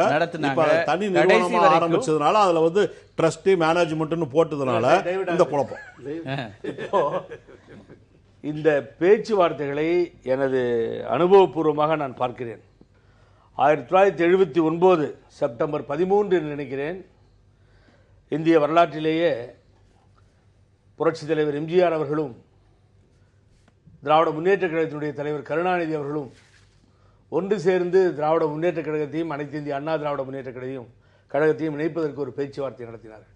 இப்ப தனி நிறுவனமா ஆரம்பிச்சதுனால அதுல வந்து ட்ரஸ்டி மேனேஜ்மெண்ட்னு போட்டதுனால இந்த குழப்பம். இப்போ இந்த பேச்சுவார்த்தைகளை எனது அனுபவபூர்வமாக நான் பார்க்கிறேன். 1979 செப்டம்பர் 13 என்று நினைக்கிறேன், இந்திய வரலாற்றிலேயே புரட்சித் தலைவர் எம்ஜிஆர் அவர்களும் திராவிட முன்னேற்ற கழகத்தினுடைய தலைவர் கருணாநிதி அவர்களும் ஒன்று சேர்ந்து திராவிட முன்னேற்ற கழகத்தையும் அனைத்து இந்திய அண்ணா திராவிட முன்னேற்ற கழகத்தையும் இணைப்பதற்கு ஒரு பேச்சுவார்த்தை நடத்தினார்கள்.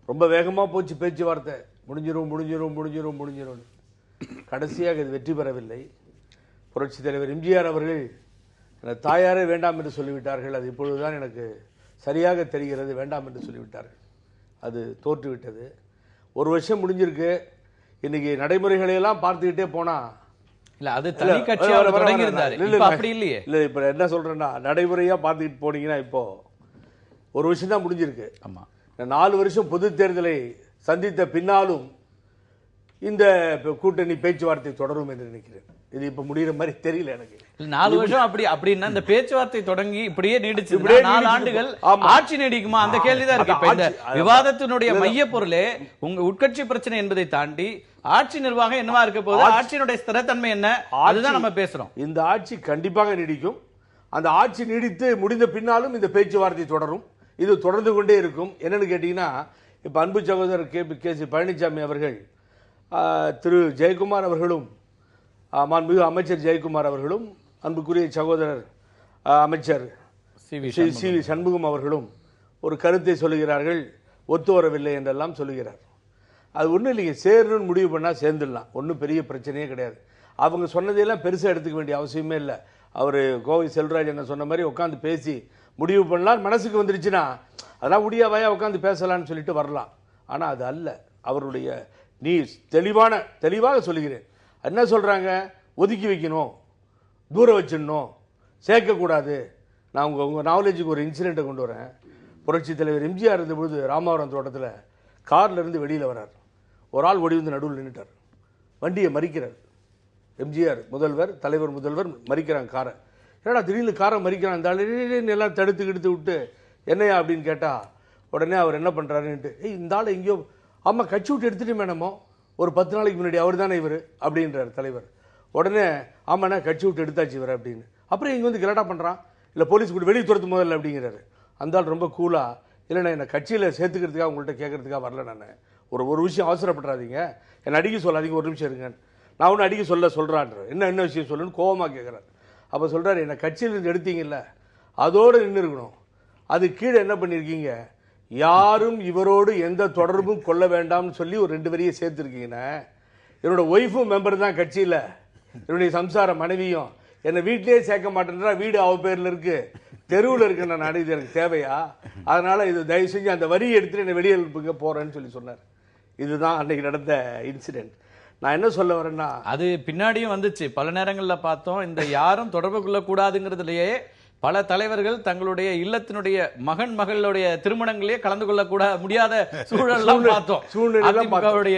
ரொம்ப வேகமாக போச்சு பேச்சுவார்த்தை. முடிஞ்சிரும். கடைசியாக இது வெற்றி பெறவில்லை. புரட்சித் தலைவர் எம்ஜிஆர் அவர்கள் எனது தாயாரே வேண்டாம் என்று சொல்லிவிட்டார்கள். அது இப்பொழுதுதான் எனக்கு சரியாக தெரிகிறது, வேண்டாம் என்று சொல்லிவிட்டார்கள். அது தோற்றுவிட்டது. ஒரு வருஷம் முடிஞ்சிருக்கு. இன்னைக்கு நடைமுறைகளை எல்லாம் பார்த்துக்கிட்டே போனா இல்ல, அது தனி கட்சியா தொடங்கி இருந்தாரு. இப்ப அப்படி இல்லையே. இல்ல, இப்ப என்ன சொல்றேன்னா, நடைமுறையா பார்த்துக்கிட்டு போனீங்கன்னா இப்போ ஒரு வருஷம் தான் முடிஞ்சிருக்கு. ஆமா, 4 வருஷம் பொது தேர்தலை சந்தித்த பின்னாலும் இந்த கூட்டணி பேச்சுவார்த்தை தொடரும் என்று நினைக்கிறேன். இது இப்ப முடிகிற மாதிரி தெரியல எனக்கு. 4 வருஷம் அப்படின்னா இந்த பேச்சுவார்த்தை தொடங்கி இப்படியே நீடிச்சு 4 ஆண்டுகள் ஆட்சி நீடிக்குமா? அந்த கேள்விதான் இருக்கு. இப்ப இந்த விவாதத்தினுடைய மைய பொருளே உங்க உட்கட்சி பிரச்சனை என்பதை தாண்டி ஆட்சி நிர்வாகம் என்னவா இருக்க போது, ஆட்சியினுடைய ஸ்திரத்தன்மை என்ன, அதுதான் நம்ம பேசுறோம். இந்த ஆட்சி கண்டிப்பாக நீடிக்கும். அந்த ஆட்சி நீடித்து முடிந்த பின்னாலும் இந்த பேச்சுவார்த்தை தொடரும். இது தொடர்ந்து கொண்டே இருக்கும். என்னன்னு கேட்டீங்கன்னா, இப்ப அன்பு சகோதரர் கே.சி. பழனிசாமி அவர்கள், திரு ஜெயக்குமார் அவர்களும், மாண்புமிகு அமைச்சர் ஜெயக்குமார் அவர்களும், அன்புக்குரிய சகோதரர் அமைச்சர் சி சண்முகம் அவர்களும் ஒரு கருத்தை சொல்லுகிறார்கள். ஒத்து வரவில்லை என்றெல்லாம் சொல்லுகிறார். அது ஒன்றும் இல்லைங்க, சேரணும்னு முடிவு பண்ணால் சேர்ந்துடலாம், ஒன்றும் பெரிய பிரச்சனையே கிடையாது. அவங்க சொன்னதையெல்லாம் பெருசாக எடுத்துக்க வேண்டிய அவசியமே இல்லை. அவர் கோவை செல்வராஜ் என்ன சொன்ன மாதிரி உட்காந்து பேசி முடிவு பண்ணலாம். மனசுக்கு வந்துருச்சுன்னா அதெல்லாம் முடியாவையா உட்காந்து பேசலான்னு சொல்லிட்டு வரலாம். ஆனால் அது அல்ல அவருடைய நீ தெளிவாக சொல்லுகிறேன். என்ன சொல்கிறாங்க? ஒதுக்கி வைக்கணும், தூர வச்சிடணும், சேர்க்கக்கூடாது. நான் உங்கள் நாலேஜுக்கு ஒரு இன்சிடெண்ட்டை கொண்டு வரேன். புரட்சி தலைவர் எம்ஜிஆர் இருந்தபொழுது ராமாவரம் தோட்டத்தில் கார்லேருந்து வெளியில் வர்றார். ஒரு ஆள் ஓடி வந்து நடுவில் நின்றுட்டார். வண்டியை மறிக்கிறார். எம்ஜிஆர் முதல்வர், தலைவர் முதல்வர் மறிக்கிறாங்க காரை. ஏன்னா திடீர்னு காரை மறிக்கிறான். அந்த ஆள் எல்லாம் தடுத்து விட்டு என்னையா அப்படின்னு கேட்டா உடனே அவர் என்ன பண்றாருன்ட்டு, இந்த ஆள் எங்கேயோ ஆமா கட்சி விட்டு எடுத்துட்டு மேடமோ ஒரு 10 நாளைக்கு முன்னாடி அவர் தானே இவர் அப்படின்றார் தலைவர். உடனே ஆமாண்ணா கட்சி விட்டு எடுத்தாச்சு இவர் அப்படின்னு. அப்புறம் இங்கே வந்து கலாட்டா பண்ணுறான், இல்லை போலீஸ் கூட வெளியே துரத்து முதல்ல அப்படிங்கிறாரு. அந்த ஆள் ரொம்ப கூலா, இல்லைண்ணா என்னை கட்சியில் சேர்த்துக்கிறதுக்காக உங்கள்கிட்ட கேட்கறதுக்காக வரல, நான் ஒரு விஷயம் அவசரப்படுறாதீங்க, என்னை அடிக்க சொல்லாதீங்க, ஒரு நிமிஷம் இருங்க, நான் ஒன்று அடிக்க சொல்கிறான்ற, என்ன விஷயம் சொல்லுன்னு கோவமாக கேட்குறாரு. அப்போ சொல்கிறாரு, என்னை கட்சியிலிருந்து எடுத்தீங்கல்ல அதோடு நின்று இருக்கணும், அது கீழே என்ன பண்ணியிருக்கீங்க, யாரும் இவரோடு எந்த தொடர்பும் கொள்ள வேண்டாம்னு சொல்லி ஒரு 2 வரியை சேர்த்துருக்கீங்கன்னா, என்னோட ஒய்ஃபும் மெம்பர் தான் கட்சியில், என்னுடைய சம்சார மனைவியும் என்னை வீட்டிலேயே சேர்க்க மாட்டேன்றா, வீடு அவ பேரில் இருக்கு, தெருவில் இருக்கு, நான் இது எனக்கு தேவையா, அதனால இது தயவு செஞ்சு அந்த வரியை எடுத்துட்டு என்னை வெளியே எழுப்புங்க போறேன்னு சொல்லி சொன்னார். இதுதான் அன்னைக்கு நடந்த இன்சிடென்ட். நான் என்ன சொல்ல வரேன்னா, அது பின்னாடியும் வந்துச்சு, பல நேரங்களில் பார்த்தோம். இந்த யாரும் தொடர்பு கொள்ளக்கூடாதுங்கிறதுலயே பல தலைவர்கள் தங்களுடைய இல்லத்தினுடைய மகளுடைய திருமணங்களே கலந்து கொள்ள முடியாத சூழல்லாம் பார்த்தோம். அதிமுகவுடைய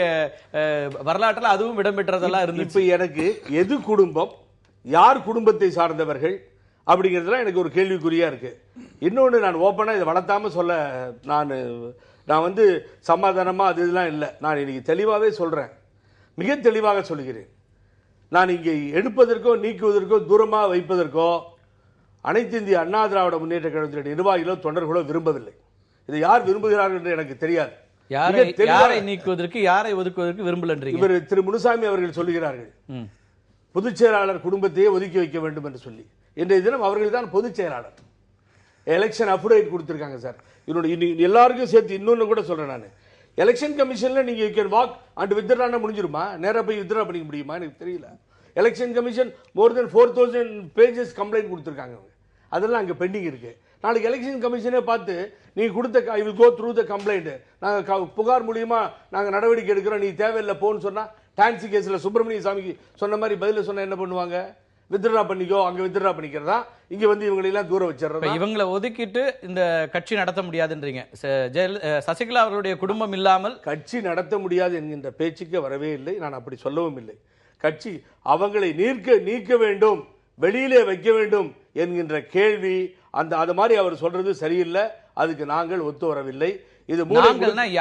வரலாற்றில் அதுவும் இடம்பெற்றதெல்லாம் இருந்து. இப்ப எனக்கு எது குடும்பம், யார் குடும்பத்தை சார்ந்தவர்கள் அப்படிங்கிறதுலாம் எனக்கு ஒரு கேள்விக்குறியா இருக்கு. இன்னொன்று, நான் ஓப்பனா இதை வளர்த்தாம சொல்ல, நான் வந்து சமாதானமா அது இதெல்லாம் இல்லை, நான் இன்னைக்கு தெளிவாகவே சொல்றேன், மிக தெளிவாக சொல்கிறேன். நான் இங்கே எடுப்பதற்கோ நீக்குவதற்கோ தூரமாக வைப்பதற்கோ அனைத்து இந்திய அண்ணா திராவிட முன்னேற்ற கழகத்தினுடைய நிர்வாகிகளோ தொண்டர்களோ விரும்பவில்லை. இதை யார் விரும்புகிறார்கள் என்று எனக்கு தெரியாது. யாரை நீக்குவதற்கு யாரை ஒதுக்குவதற்கு விரும்பலன்றீங்க. இவர் திரு முனுசாமி அவர்கள் சொல்லுகிறார்கள், பொதுச் செயலாளர் குடும்பத்தையே ஒதுக்கி வைக்க வேண்டும் என்று சொல்லி. இன்றைய தினம் அவர்கள் தான் பொதுச் செயலாளர். எலெக்ஷன் அப்டேட் கொடுத்திருக்காங்க சார். எல்லாருக்கும் சேர்த்து இன்னொன்னு கூட சொல்றேன், நான் எலெக்ஷன் கமிஷன்ல நீங்க you can walk and withdraw முடிஞ்சிருமா, நேரா போய் வித்ட்ரா பண்ணிக்க முடியுமா எனக்கு தெரியல. Election commission more than 4000 pages complaint கொடுத்திருக்காங்க, அதெல்லாம் அங்கே பெண்டிங் இருக்கு. நாளைக்கு எலெக்ஷன் கமிஷனே பார்த்து நீ கொடுத்த I will go through the complaint, நாங்கள் புகார் மூலியமா நாங்கள் நடவடிக்கை எடுக்கிறோம், நீ தேவையில்லை போன்னு சொன்னா, டான்சி கேஸ்ல சுப்பிரமணிய சாமிக்கு சொன்ன மாதிரி பதில சொன்னா என்ன பண்ணுவாங்க, வித்ட்ரா பண்ணிக்கோ, அங்க வித்ட்ரா பண்ணிக்கிறதா, இங்க வந்து இவங்களை எல்லாம் தூர வச்சிடறதா. இவங்களை ஒதுக்கிட்டு இந்த கட்சி நடத்த முடியாதுன்றீங்க. சசிகலா அவர்களுடைய குடும்பம் இல்லாமல் கட்சி நடத்த முடியாது என்கின்ற பேச்சுக்கு வரவே இல்லை, நான் அப்படி சொல்லவும் இல்லை. கட்சி அவங்களை நீக்க வேண்டும், வெளியிலே வைக்க வேண்டும் என்கின்ற கேள்வி, அது மாதிரி அவர் சொல்றது சரியில்லை, அதுக்கு நாங்கள் ஒத்து வரவில்லை. இது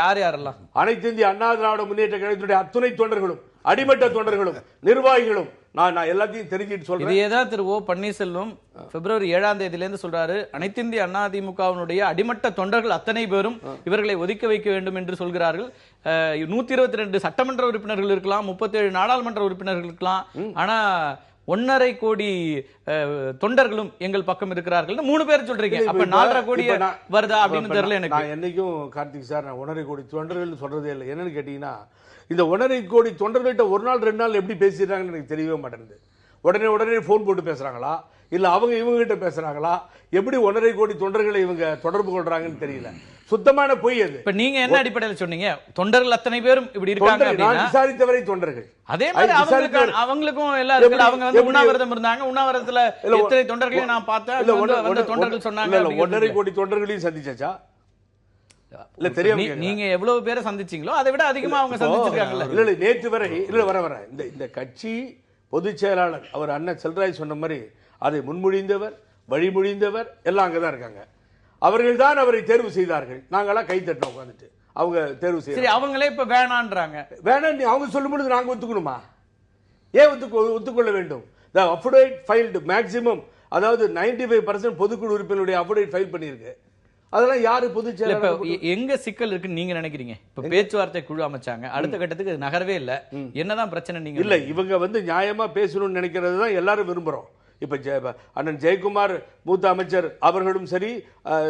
யாரெல்லாம் அனைத்து இந்திய அண்ணா திராவிட முன்னேற்ற கழகத்தினுடைய அத்துணை தொண்டர்களும், அடிமட்ட தொண்டர்களும், நிர்வாகிகளும், நான் எல்லாத்தையும் தெரிஞ்சிட்டு சொல்றேன். இதேதான் திரு ஓ பன்னீர்செல்வம் பிப்ரவரி 7ஆம் தேதியிலிருந்து சொல்றாரு, அனைத்து இந்திய அண்ணா திமுகவினுடைய அடிமட்ட தொண்டர்கள் அத்தனை பேரும் இவர்களை ஒதுக்க வைக்க வேண்டும் என்று சொல்கிறார்கள். 122 சட்டமன்ற உறுப்பினர்கள் இருக்கலாம், 37 நாடாளுமன்ற உறுப்பினர்கள் இருக்கலாம், ஆனா 1.5 கோடி தொண்டர்களும் எங்கள் பக்கம் இருக்கிறார்கள் 3 பேர் சொல்றீங்க. அப்ப 4.5 கோடி வருதா அப்படின்னு தெரியல எனக்கு. நான் என்னைக்கும் கார்த்திக் சார், நான் 1.5 கோடி தொண்டர்கள் சொல்றதே இல்லை. என்னன்னு கேட்டீங்கன்னா, இந்த 1.5 கோடி தொண்டர்கள்ட்ட ஒரு நாள் 2 நாள் எப்படி பேசிடுறாங்கன்னு எனக்கு தெரியவே மாட்டேங்குது. உடனே போன் போட்டு பேசுறாங்களா, இல்ல அவங்க இவங்க கிட்ட பேசுறாங்களா, எப்படி 1.5 கோடி தொண்டர்களை இவங்க தொடர்பு கொள்றாங்கன்னு தெரியல. சுத்தமான பொய் அது. இப்ப நீங்க என்ன அடிப்படையில் சொன்னீங்க, தொண்டர்கள் அத்தனை பேரும் இப்படி இருக்காங்க அப்படினா, நான் விசாரித்தவரை தொண்டர்கள் அதே மாதிரி அவங்களுக்கும் எல்லாம் இருக்கு. அவங்க வந்து உண்ணாவிரதம் இருந்தாங்க, உண்ணாவிரதத்துல எத்தனை தொண்டர்களை நான் பார்த்தேன், அந்த தொண்டர்கள் சொன்னாங்க. 1.5 கோடி தொண்டர்களையும் சந்திச்சாச்சா இல்ல தெரியும். நீங்க எவ்வளவு பேரை சந்திச்சீங்களோ அதை விட அதிகமா அவங்க சந்திச்சிருக்காங்கல்ல. இல்ல நேற்று வரை இல்ல வர இந்த கட்சி பொதுச் செயலாளர் அவர் அண்ணன் செல்வராஜ் சொன்ன மாதிரி அதை முன்மொழிந்தவர், வழிமொழிந்தவர் எல்லாம் அங்கதான் இருக்காங்க. அவர்கள் தான் அவரை தேர்வு செய்தார்கள், நாங்களாம் கை தட்டோம் உட்காந்துட்டு. அவங்க தேர்வு செய்ய அவங்களே இப்ப வேணான்றாங்க. வேணாம் அவங்க சொல்லும் பொழுது நாங்க ஒத்துக்கணுமா? ஏன் ஒத்துக்கொள்ள வேண்டும்? the affidavit filed maximum, அதாவது 95% பொதுக்குழு உறுப்பினருடைய affidavit ஃபைல் பண்ணிருக்கு. அதெல்லாம் யாரு பொதுச் செயலாளர்? எங்க சிக்கல் இருக்குன்னு நீங்க நினைக்கிறீங்க? இப்ப பேச்சுவார்த்தை குழு அமைச்சாங்க, அடுத்த கட்டத்துக்கு நகரவே இல்ல, என்னதான் பிரச்சனை? நீங்க இல்ல இவங்க வந்து நியாயமா பேசணும்னு நினைக்கிறது தான் எல்லாரும் விரும்புறோம். இப்ப அண்ணன் ஜெயக்குமார் மூத்த அமைச்சர் அவர்களும் சரி,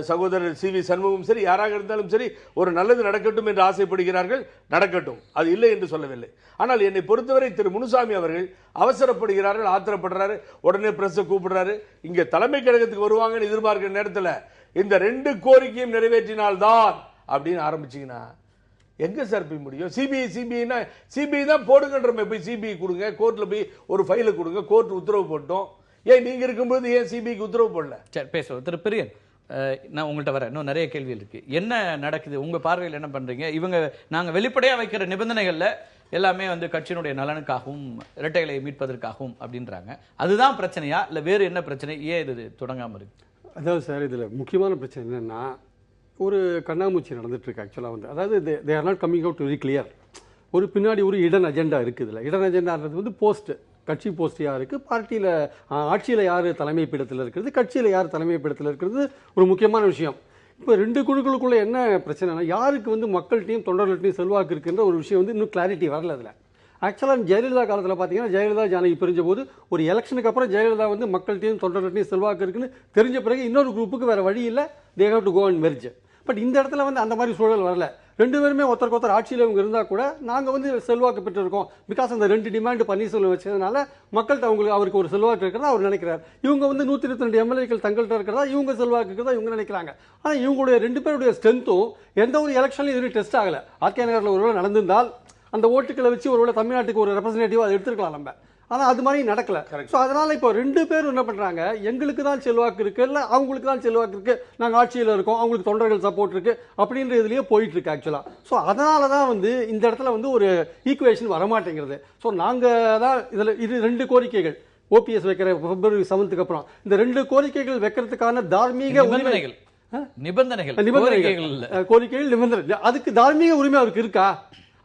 சகோதரர் சி வி சண்முகம் சரி, யாராக இருந்தாலும் சரி, ஒரு நல்லது நடக்கட்டும் என்று ஆசைப்படுகிறார்கள், நடக்கட்டும், அது இல்லை என்று சொல்லவில்லை. ஆனால் என்னை பொறுத்தவரை திரு முனுசாமி அவர்கள் அவசரப்படுகிறார்கள், ஆத்திரப்படுறாரு, உடனே பிரஸ் கூப்பிடுறாரு. இங்க தலைமை கழகத்துக்கு வருவாங்கன்னு எதிர்பார்க்கிற நேரத்தில் இந்த 2 கோரிக்கையும் நிறைவேற்றினால்தான் அப்படின்னு ஆரம்பிச்சீங்கன்னா எங்க சார் போய் முடியும்? சிபிஐ தான் போடுங்கன்ற போய் சிபிஐ கொடுங்க, கோர்ட்ல போய் ஒரு ஃபைலை கொடுங்க, கோர்ட் உத்தரவு போட்டோம். ஏன் நீங்க இருக்கும்போது ஏன் சிபிஐக்கு உத்தரவு போடல? சரி பேசுவோம். திரு பிரியன், நான் உங்கள்கிட்ட வரேன், இன்னும் நிறைய கேள்விகள் இருக்கு. என்ன நடக்குது உங்க பார்வையில், என்ன பண்றீங்க? இவங்க நாங்க வெளிப்படையா வைக்கிற நிபந்தனைகள்ல எல்லாமே வந்து கட்சியினுடைய நலனுக்காகவும் இரட்டைகளை மீட்பதற்காகவும் அப்படின்றாங்க. அதுதான் பிரச்சனையா இல்ல வேறு என்ன பிரச்சனை, ஏன் இது தொடங்காம இருக்கு? அதாவது சார், இதில் முக்கியமான பிரச்சனை என்னென்னா, ஒரு கண்ணாமூச்சி நடந்துட்டு இருக்கு ஆக்சுவலாக வந்து. அதாவது they are not coming out very clear. ஒரு பின்னாடி ஒரு இடன் அஜெண்டா இருக்குது. இதில் இடன் அஜெண்டான்றது வந்து போஸ்ட், கட்சி போஸ்ட் யார் இருக்குது, பார்ட்டியில் ஆட்சியில் யார் தலைமை பீடத்தில் இருக்கிறது, கட்சியில் யார் தலைமை பீடத்தில் இருக்கிறது ஒரு முக்கியமான விஷயம். இப்போ ரெண்டு குழுக்களுக்குள்ள என்ன பிரச்சனைனா, யாருக்கு வந்து மக்கள்கிட்டையும் தொண்டர்கள்ட்டையும் செல்வாக்கு இருக்குன்ற ஒரு விஷயம் வந்து இன்னும் கிளாரிட்டி வரல. அதில் ஆக்சுவலாக ஜெயலலிதா காலத்தில் பார்த்தீங்கன்னா, ஜெயலலிதா ஜானகி பிரிஞ்ச போது ஒரு எலெக்ஷனுக்கு அப்புறம் ஜெயலலிதா வந்து மக்கள்கிட்டையும் தொண்டர்கள்ட்டையும் செல்வாக்கு இருக்குன்னு தெரிஞ்ச பிறகு இன்னொரு குரூப்புக்கு வேறு வழி இல்லை, they have to go and merge. But இந்த இடத்துல வந்து அந்த மாதிரி சூழல் வரல. ரெண்டு பேருமே ஒருத்தருக்கு ஒருத்தர் ஆட்சியில் இவங்க இருந்தால் கூட நாங்கள் வந்து செல்வாக்கு பெற்றிருக்கோம். பிகாஸ் அந்த ரெண்டு டிமாண்ட் பன்னீர்செல்வம் வச்சதுனால மக்கள்கிட்ட அவருக்கு ஒரு செல்வாக்கு இருக்கிறதா அவர் நினைக்கிறார். இவங்க வந்து 122 எம்எல்ஏக்கள் தங்கள்கிட்ட இருக்கிறதா இவங்க செல்வாக்கு இருக்கிறதா இவங்க நினைக்கிறாங்க. ஆனால் இவங்களுடைய ரெண்டு பேருடைய ஸ்ட்ரென்த்தும் எந்த ஒரு எலெக்ஷன்லையும் இதுவரை டெஸ்ட் ஆகலை. ஆர்கே நகரில் ஒருவேளை நடந்திருந்தால் அந்த ஓட்டுக்களை வச்சு ஒருவேளை தமிழ்நாட்டுக்கு ஒரு ரெப்ரஸன்டேட்டிவ் அதை எடுத்துருக்கலாம் நம்ம. ஆனால் அது மாதிரி நடக்கல. ஸோ அதனால இப்போ ரெண்டு பேரும் என்ன பண்ணுறாங்க, எங்களுக்கு தான் செல்வாக்கு இருக்கு, இல்லை அவங்களுக்கு தான் செல்வாக்கு இருக்கு, நாங்கள் ஆட்சியில் இருக்கோம், அவங்களுக்கு தொண்டர்கள் சப்போர்ட் இருக்கு அப்படின்ற இதுலேயே போயிட்டு இருக்கு ஆக்சுவலாக. ஸோ அதனால தான் வந்து இந்த இடத்துல வந்து ஒரு ஈக்குவேஷன் வரமாட்டேங்கிறது. ஸோ நாங்கள் தான் இதில் இது ரெண்டு கோரிக்கைகள் ஓபிஎஸ் வைக்கிற பிப்ரவரி 7க்கு அப்புறம் இந்த ரெண்டு கோரிக்கைகள் வைக்கிறதுக்கான தார்மீக நிபந்தனைகள் கோரிக்கைகள் நிபந்தனை, அதுக்கு தார்மீக உரிமை அவருக்கு இருக்கா?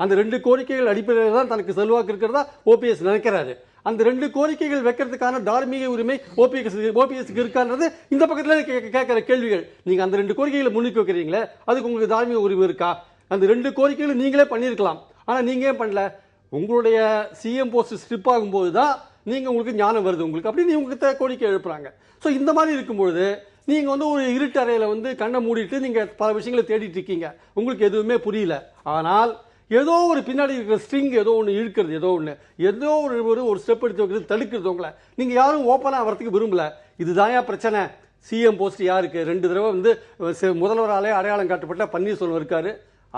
அந்த ரெண்டு கோரிக்கைகள் அடிப்படையில் தான் தனக்கு செல்வாக்கு இருக்கிறதா ஓபிஎஸ் நினைக்கிறாரு. அந்த ரெண்டு கோரிக்கைகள் வைக்கிறதுக்கான தார்மீக உரிமை ஓபிஎஸ்க்கு இருக்கான்றது இந்த பக்கத்தில் கேட்கிற கேள்விகள். நீங்க அந்த ரெண்டு கோரிக்கைகளை முன்னிக்கு வைக்கிறீங்களே, அதுக்கு உங்களுக்கு தார்மீக உரிமை இருக்கா? அந்த ரெண்டு கோரிக்கைகள் நீங்களே பண்ணியிருக்கலாம், ஆனா நீங்க ஏன் பண்ணல? உங்களுடைய சிஎம் போஸ்ட் ஸ்ட்ரிப் ஆகும்போது தான் உங்களுக்கு ஞானம் வருது உங்களுக்கு அப்படின்னு உங்களுக்கு கோரிக்கை எழுப்புறாங்க. ஸோ இந்த மாதிரி இருக்கும்பொழுது நீங்க வந்து ஒரு இருட்டு அறையில வந்து கண்ணை மூடிட்டு நீங்க பல விஷயங்களை தேடிட்டு இருக்கீங்க, உங்களுக்கு எதுவுமே புரியல. ஆனால் ஏதோ ஒரு பின்னாடி இருக்கிற ஸ்ட்ரிங் ஏதோ ஒன்று இழுக்கிறது, ஏதோ ஒரு ஸ்டெப் எடுத்து வைக்கிறது, தடுக்கிறது உங்களை. நீங்க யாரும் ஓப்பனாக வரத்துக்கு விரும்பல. இதுதான் பிரச்சனை. சிஎம் போஸ்ட் யாருக்கு? 2 தடவை வந்து முதல்வராலே அடையாளம் காட்டப்பட்ட பன்னீர்செல்வம் இருக்காரு,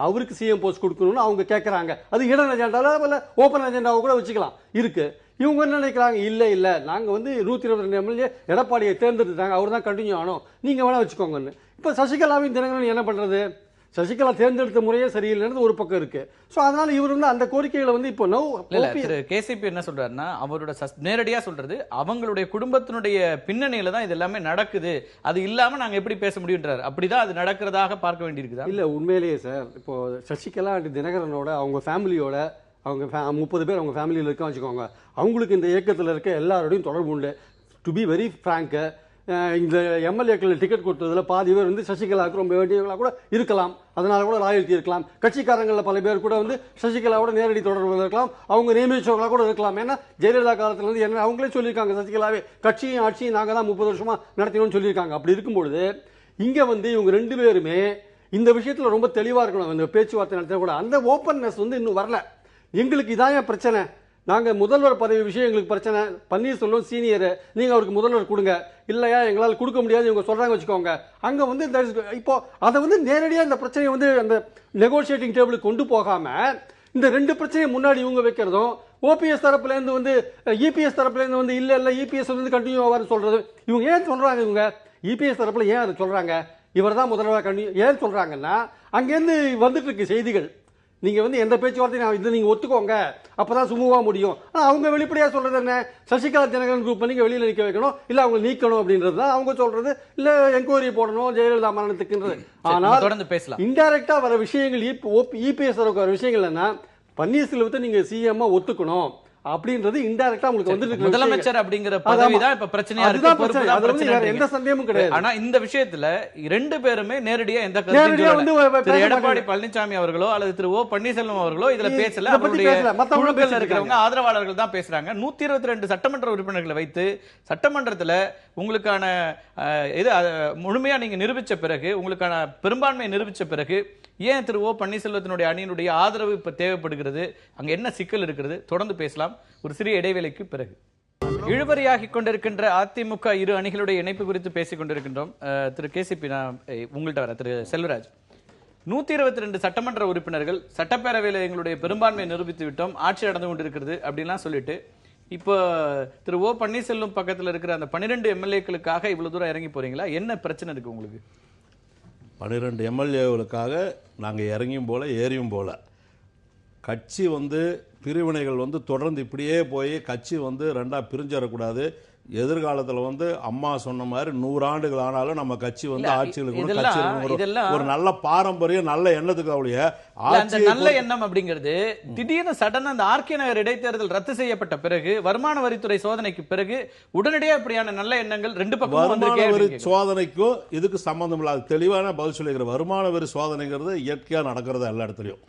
அவருக்கு சிஎம் போஸ்ட் கொடுக்கணும்னு அவங்க கேட்கறாங்க. அது இடன் அஜெண்டாவில் ஓப்பன் அஜெண்டாவை கூட வச்சுக்கலாம் இருக்கு. இவங்க என்ன நினைக்கிறாங்க, இல்லை நாங்கள் வந்து 122 எம்எல்ஏ எடப்பாடியை தேர்ந்தெடுத்தாங்க, அவர் தான் கண்டினியூ ஆனோம், நீங்கள் வேணா வச்சுக்கோங்கன்னு. இப்போ சசிகலாவின் தினகரன் என்ன பண்ணுறது? சசிகலா தேர்ந்தெடுத்த முறையே சரியில்லைன்றது ஒரு பக்கம் இருக்கு. ஸோ அதனால இவர் வந்து அந்த கோரிக்கைகளை வந்து இப்போ கேசிபி என்ன சொல்றாருன்னா, அவரோட நேரடியா சொல்றது அவங்களுடைய குடும்பத்தினுடைய பின்னணியில தான் இது எல்லாமே நடக்குது, அது இல்லாம நாங்க எப்படி பேச முடியுன்றாரு. அப்படிதான் அது நடக்கிறதாக பார்க்க வேண்டியிருக்குதா? இல்ல உண்மையிலேயே சார், இப்போ சசிகலா அண்ட் தினகரனோட அவங்க ஃபேமிலியோட அவங்க 30 பேர் அவங்க ஃபேமிலியில் இருக்க வச்சுக்கோங்க, அவங்களுக்கு இந்த இயக்கத்தில் இருக்க எல்லாரோடையும் தொடர்பு உண்டு. டு பி வெரி ஃப்ராங்க், இந்த எம்எல்ஏக்கள் டிக்கெட் கொடுத்ததுல பாதி பேர் வந்து சசிகலாவுக்கு ரொம்ப வேண்டியவர்களாக கூட இருக்கலாம், அதனால கூட லாயல்ட்டி இருக்கலாம். கட்சிக்காரங்களில் பல பேர் கூட வந்து சசிகலாவோட நேரடி தொடர்பு இருக்கலாம், அவங்க நியமிச்சவர்களாக கூட இருக்கலாம். ஏன்னா ஜெயலலிதா காலத்துல வந்து என்ன அவங்களே சொல்லியிருக்காங்க, சசிகலாவே கட்சியும் ஆட்சியும் நாங்கள் தான் 30 வருஷமா நடத்தினோம்னு சொல்லியிருக்காங்க. அப்படி இருக்கும்பொழுது இங்க வந்து இவங்க ரெண்டு பேருமே இந்த விஷயத்துல ரொம்ப தெளிவா இருக்கணும். இந்த பேச்சுவார்த்தை நடத்த கூட அந்த ஓப்பன்னஸ் வந்து இன்னும் வரல. எங்களுக்கு இதான் பிரச்சனை, நாங்கள் முதல்வர் பதவி விஷயம் எங்களுக்கு பிரச்சனை. பன்னீர்செல்வம் சீனியர், நீங்கள் அவருக்கு முதல்வர் கொடுங்க, இல்லையா எங்களால் கொடுக்க முடியாது இவங்க சொல்கிறாங்க வச்சுக்கோங்க. அங்கே வந்து இப்போ அதை வந்து நேரடியாக இந்த பிரச்சனையை வந்து அந்த நெகோசியேட்டிங் டேபிளுக்கு கொண்டு போகாமல் இந்த ரெண்டு பிரச்சனையை முன்னாடி இவங்க வைக்கிறதும், ஓபிஎஸ் தரப்புலேருந்து வந்து இபிஎஸ் தரப்புலேருந்து வந்து இல்லை இபிஎஸ் வந்து கண்டினியூ ஆவார்னு சொல்கிறது. இவங்க ஏன் சொல்கிறாங்க? இவங்க இபிஎஸ் தரப்பில் ஏன் அதை சொல்கிறாங்க? இவர் தான் முதல்வராக கண்டினியூ ஏன் சொல்கிறாங்கன்னா, அங்கேருந்து வந்துட்டு இருக்கு செய்திகள், நீங்க வந்து எந்த பேச்சுவார்த்தையும் இது நீங்க ஒத்துக்கோங்க, அப்பதான் சுமூகமா முடியும். ஆனா அவங்க வெளிப்படையா சொல்றது என்ன, சசிகலா தினகரன் குரூப் நீங்க வெளியில நிக்க வைக்கணும், இல்ல அவங்க நீக்கணும் அப்படின்றது தான் அவங்க சொல்றது, இல்ல என்கொயரி போடணும் ஜெயலலிதா மரணத்துக்குன்றது. ஆனால் தொடர்ந்து பேசலாம். இன்டைரக்டா வர விஷயங்கள் இபிஎஸ் வர விஷயங்கள் என்ன, பன்னீர்செல்வத்தை நீங்க சிஎம் ஒத்துக்கணும் அப்படின்றது இன்டைரக்டா உங்களுக்கு வந்து முதலமைச்சர் அப்படிங்கிற பதவி தான் இப்ப பிரச்சனையா இருக்கு, எந்த சந்தேகமும் கிடையாது. ஆனா இந்த விஷயத்துல ரெண்டு பேருமே நேரடியா எந்த கருத்து எடப்பாடி பழனிசாமி அவர்களோ அல்லது திரு ஓ பன்னீர்செல்வம் அவர்களோ இதுல பேசல, அவருடைய இருக்கிறவங்க ஆதரவாளர்கள் தான் பேசுறாங்க. 122 சட்டமன்ற உறுப்பினர்களை வைத்து சட்டமன்றத்துல உங்களுக்கான இது முழுமையா நீங்க நிரூபிச்ச பிறகு, உங்களுக்கான பெரும்பான்மையை நிரூபிச்ச பிறகு ஏன் திரு ஓ பன்னீர்செல்வத்தினுடைய அணியினுடைய ஆதரவு இப்ப தேவைப்படுகிறது, அங்க என்ன சிக்கல் இருக்கிறது? தொடர்ந்து பேசலாம் ஒரு சிறிய இடைவேளைக்கு பிறகு. இழுபறியாகி கொண்டிருக்கின்ற அதிமுக இரு அணிகளுடைய இணைப்பு குறித்து பேசிக் கொண்டிருக்கின்றோம். திரு கேசிபி, நான் உங்கள்கிட்ட வர. திரு செல்வராஜ், 122 சட்டமன்ற உறுப்பினர்கள் சட்டப்பேரவையில் எங்களுடைய பெரும்பான்மையை நிரூபித்து விட்டோம், ஆட்சி நடந்து கொண்டிருக்கிறது அப்படின்லாம் சொல்லிட்டு இப்போ திரு ஓ பன்னீர்செல்வம் பக்கத்தில் இருக்கிற அந்த 12 எம்எல்ஏக்களுக்காக இவ்வளவு தூரம் இறங்கி போறீங்களா? என்ன பிரச்சனை இருக்கு உங்களுக்கு? 12 எம்எல்ஏகளுக்காக நாங்கள் இறங்கியும் போல ஏறியும் போல கட்சி பிரிவினைகள் தொடர்ந்து இப்படியே போய் கட்சி ரெண்டா பிரிஞ்சிடக்கூடாது. எதிர்காலத்தில் அம்மா சொன்ன மாதிரி 100 ஆண்டுகள் ஆனாலும் நம்ம கட்சி ஆட்சியில் இருக்கணும், கட்சி இருக்கணும், ஒரு நல்ல பாரம்பரியம் நல்ல எண்ணத்துக்கு அவளுடைய அந்த நல்ல எண்ணம் அப்படிங்கிறது திடீர்னு சடனா அந்த ஆர்கே நகர் இடைத்தேர்தல் ரத்து செய்யப்பட்ட பிறகு வருமான வரித்துறை சோதனைக்கு பிறகு உடனடியாக இப்படியான நல்ல எண்ணங்கள் ரெண்டு பக்கம் வருமான வரி சோதனைக்கும் இதுக்கு சம்பந்தம் இல்லாத தெளிவான பதில் சொல்லிக்கிற. வருமான வரி சோதனைங்கிறது இயற்கையா நடக்கிறது எல்லா இடத்துலையும்,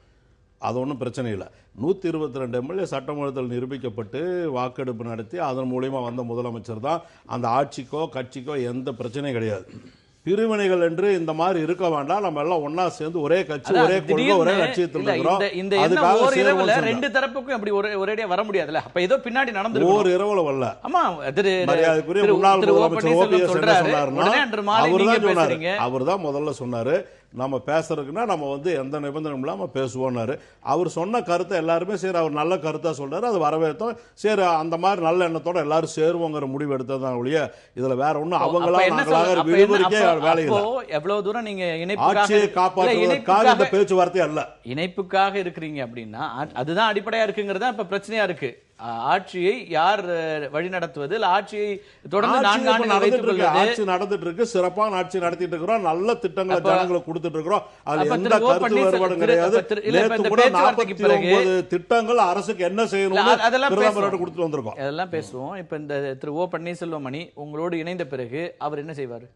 அது ஒன்றும் பிரச்சனை இல்லை. 122 எம்எல்ஏ சட்டமன்றத்தில் நிரூபிக்கப்பட்டு வாக்கெடுப்பு நடத்தி அதன் மூலியமா வந்த முதலமைச்சர் தான். அந்த ஆட்சிக்கோ கட்சிக்கோ எந்த பிரச்சனையும் கிடையாது. பிரிவினைகள் என்று இந்த மாதிரி இருக்க வேண்டாம், நம்ம எல்லாம் ஒன்னா சேர்ந்து ஒரே கட்சி ஒரே கொள்கை ஒரே லட்சியத்தில் இருக்கிறோம். அதுக்காக ரெண்டு தரப்புக்கும் அப்படி ஒரேடியா வர முடியாதுல்ல. அப்ப ஏதோ பின்னாடி நடந்து ஒரு இரவுல வரல. ஆமா, மரியாதைக்குரிய முன்னாள் முதலமைச்சர் ஓபிஎஸ் என்ன சொன்னாருன்னா, அவர்தான் முதல்ல சொன்னாரு நம்ம பேசுறதுக்குன்னா நம்ம எந்த நிபந்தனையும் இல்லாம பேசுவோம்னாரு. அவர் சொன்ன கருத்தை எல்லாருமே சரி அவர் நல்ல கருத்தா சொல்றாரு, அது வரவேற்றோம். சரி அந்த மாதிரி நல்ல எண்ணத்தோட எல்லாரும் சேருவோங்கிற முடிவு எடுத்ததான் ஒழிய இதுல வேற ஒண்ணும் அவங்களா நாங்களாக விடுமுறைக்கே வேலை இல்லை. எவ்வளவு தூரம் நீங்க ஆட்சியை காப்பாற்றுவதற்காக இந்த பேச்சுவார்த்தை அல்ல, இணைப்புக்காக இருக்கிறீங்க அப்படின்னா அதுதான் அடிப்படையா இருக்குங்கிறதா இப்ப பிரச்சனையா இருக்கு. ஆட்சியை யார் வழி நடத்துவது, ஆட்சியை தொடர்ந்து 4 ஆண்டுகள் ஆட்சி நடந்துட்டு இருக்கு, சிறப்பான ஆட்சி நடத்திட்டு இருக்கிறோம், நல்ல திட்டங்களை ஜனங்களுக்கு கொடுத்துட்டு இருக்கிறோம். அது எந்த கருத்து வேறுபாடும் கிடையாது. நேத்து கூட 49 திட்டங்கள் அரசுக்கு என்ன செய்யணும் பிரதமர் கொடுத்துட்டு வந்திருக்கோம். அதெல்லாம் பேசுவோம். இப்ப இந்த திரு ஓ பன்னீர்செல்வம் மணி உங்களோடு இணைந்த பிறகு அவர் என்ன செய்வார்?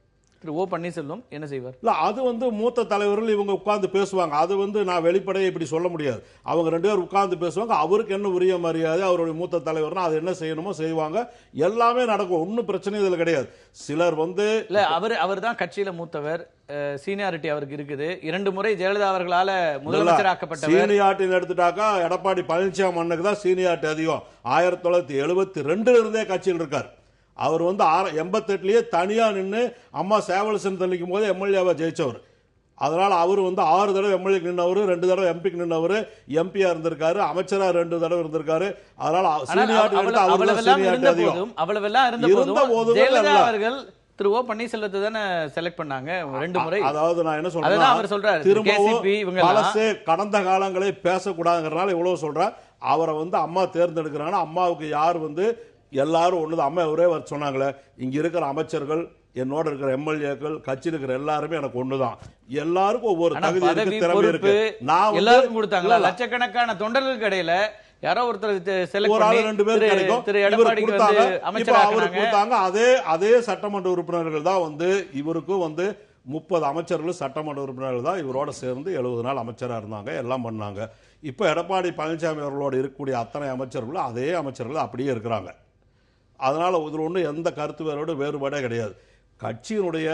திரு ஓ பன்னீர்செல்வம் என்ன செய்வார்? இல்ல அது மூத்த தலைவர்கள் இவங்க உட்கார்ந்து பேசுவாங்க. அது நான் வெளிப்படையை இப்படி சொல்ல முடியாது. அவங்க 2 பேர் உட்கார்ந்து பேசுவாங்க. அவருக்கு என்ன உரிய மரியாதை, அவருடைய மூத்த தலைவர்னா அது என்ன செய்யணுமோ செய்வாங்க. எல்லாமே நடக்கும், ஒன்னும் பிரச்சனை இதுல கிடையாது. சிலர் இல்ல அவர் தான் கட்சியில மூத்தவர், சீனியாரிட்டி அவருக்கு இருக்குது. 2 முறை ஜெயலலிதா அவர்களால முதலமைச்சர் ஆக்கப்பட்டவர். சீனியாரிட்டி எடுத்துட்டாக்கா எடப்பாடி பழனிசாமி அண்ணனுக்கு தான் சீனியாரிட்டி அதிகம். 1972 இருந்தே கட்சியில் இருக்கார். அவர் 88லயே தனியா நின்று அம்மா சேவலசன் தள்ளிக்கும் போது எம்எல்ஏவா ஜெயிச்சவர். அதனால அவர் 6 தடவை எம்எல்ஏ நின்றவர், 2 தடவை எம்பிக்கு நின்றவர், எம்பியா இருந்திருக்காரு, அமைச்சரா 2 தடவை இருந்திருக்காரு. அதனால அவர்கள் திரு ஓ பன்னீர்செல்வத்தை தானே செலக்ட் பண்ணாங்க 2 முறை. அதாவது நான் என்ன சொல்றேன், அவர் சொல்றாரு திரும்பவும் பழசே கடந்த காலங்களை பேசக்கூடாதுங்கிறனால இவ்வளவு சொல்றேன். அவரை அம்மா தேர்ந்தெடுக்கிறாங்க. அம்மாவுக்கு யார் எல்லாரும் ஒண்ணுதான். அம்மா ஒரே வார்த்தை சொன்னாங்களே, இங்க இருக்கிற அமைச்சர்கள் என்னோட இருக்கிற எம்எல்ஏக்கள் கட்சியில் இருக்கிற எல்லாருமே எனக்கு ஒண்ணுதான். எல்லாருக்கும் ஒவ்வொரு தகுதி இருக்கு, திறமை இருக்கு. நான் எல்லாருக்கும் கொடுத்தாங்களா? லட்சக்கணக்கான தொண்டர்களுக்கு இடையில யாரோ ஒருத்தர் செலக்ட் பண்ணி 2 பேர் கிடைக்கும். திரு எடப்பாடிக்கு அவருக்கு கொடுத்தாங்க. அதே சட்டமன்ற உறுப்பினர்கள் தான் இவருக்கும் 30 அமைச்சர்கள் சட்டமன்ற உறுப்பினர்கள் தான் இவரோட சேர்ந்து 70 நாள் அமைச்சரா இருந்தாங்க, எல்லாம் பண்ணாங்க. இப்ப எடப்பாடி பழனிசாமி அவர்களோட இருக்கக்கூடிய அத்தனை அமைச்சர்களும் அதே அமைச்சர்கள் அப்படியே இருக்கிறாங்க. அதனால இதுல ஒண்ணு எந்த கருத்து வேறுபாடே கிடையாது. கட்சியினுடைய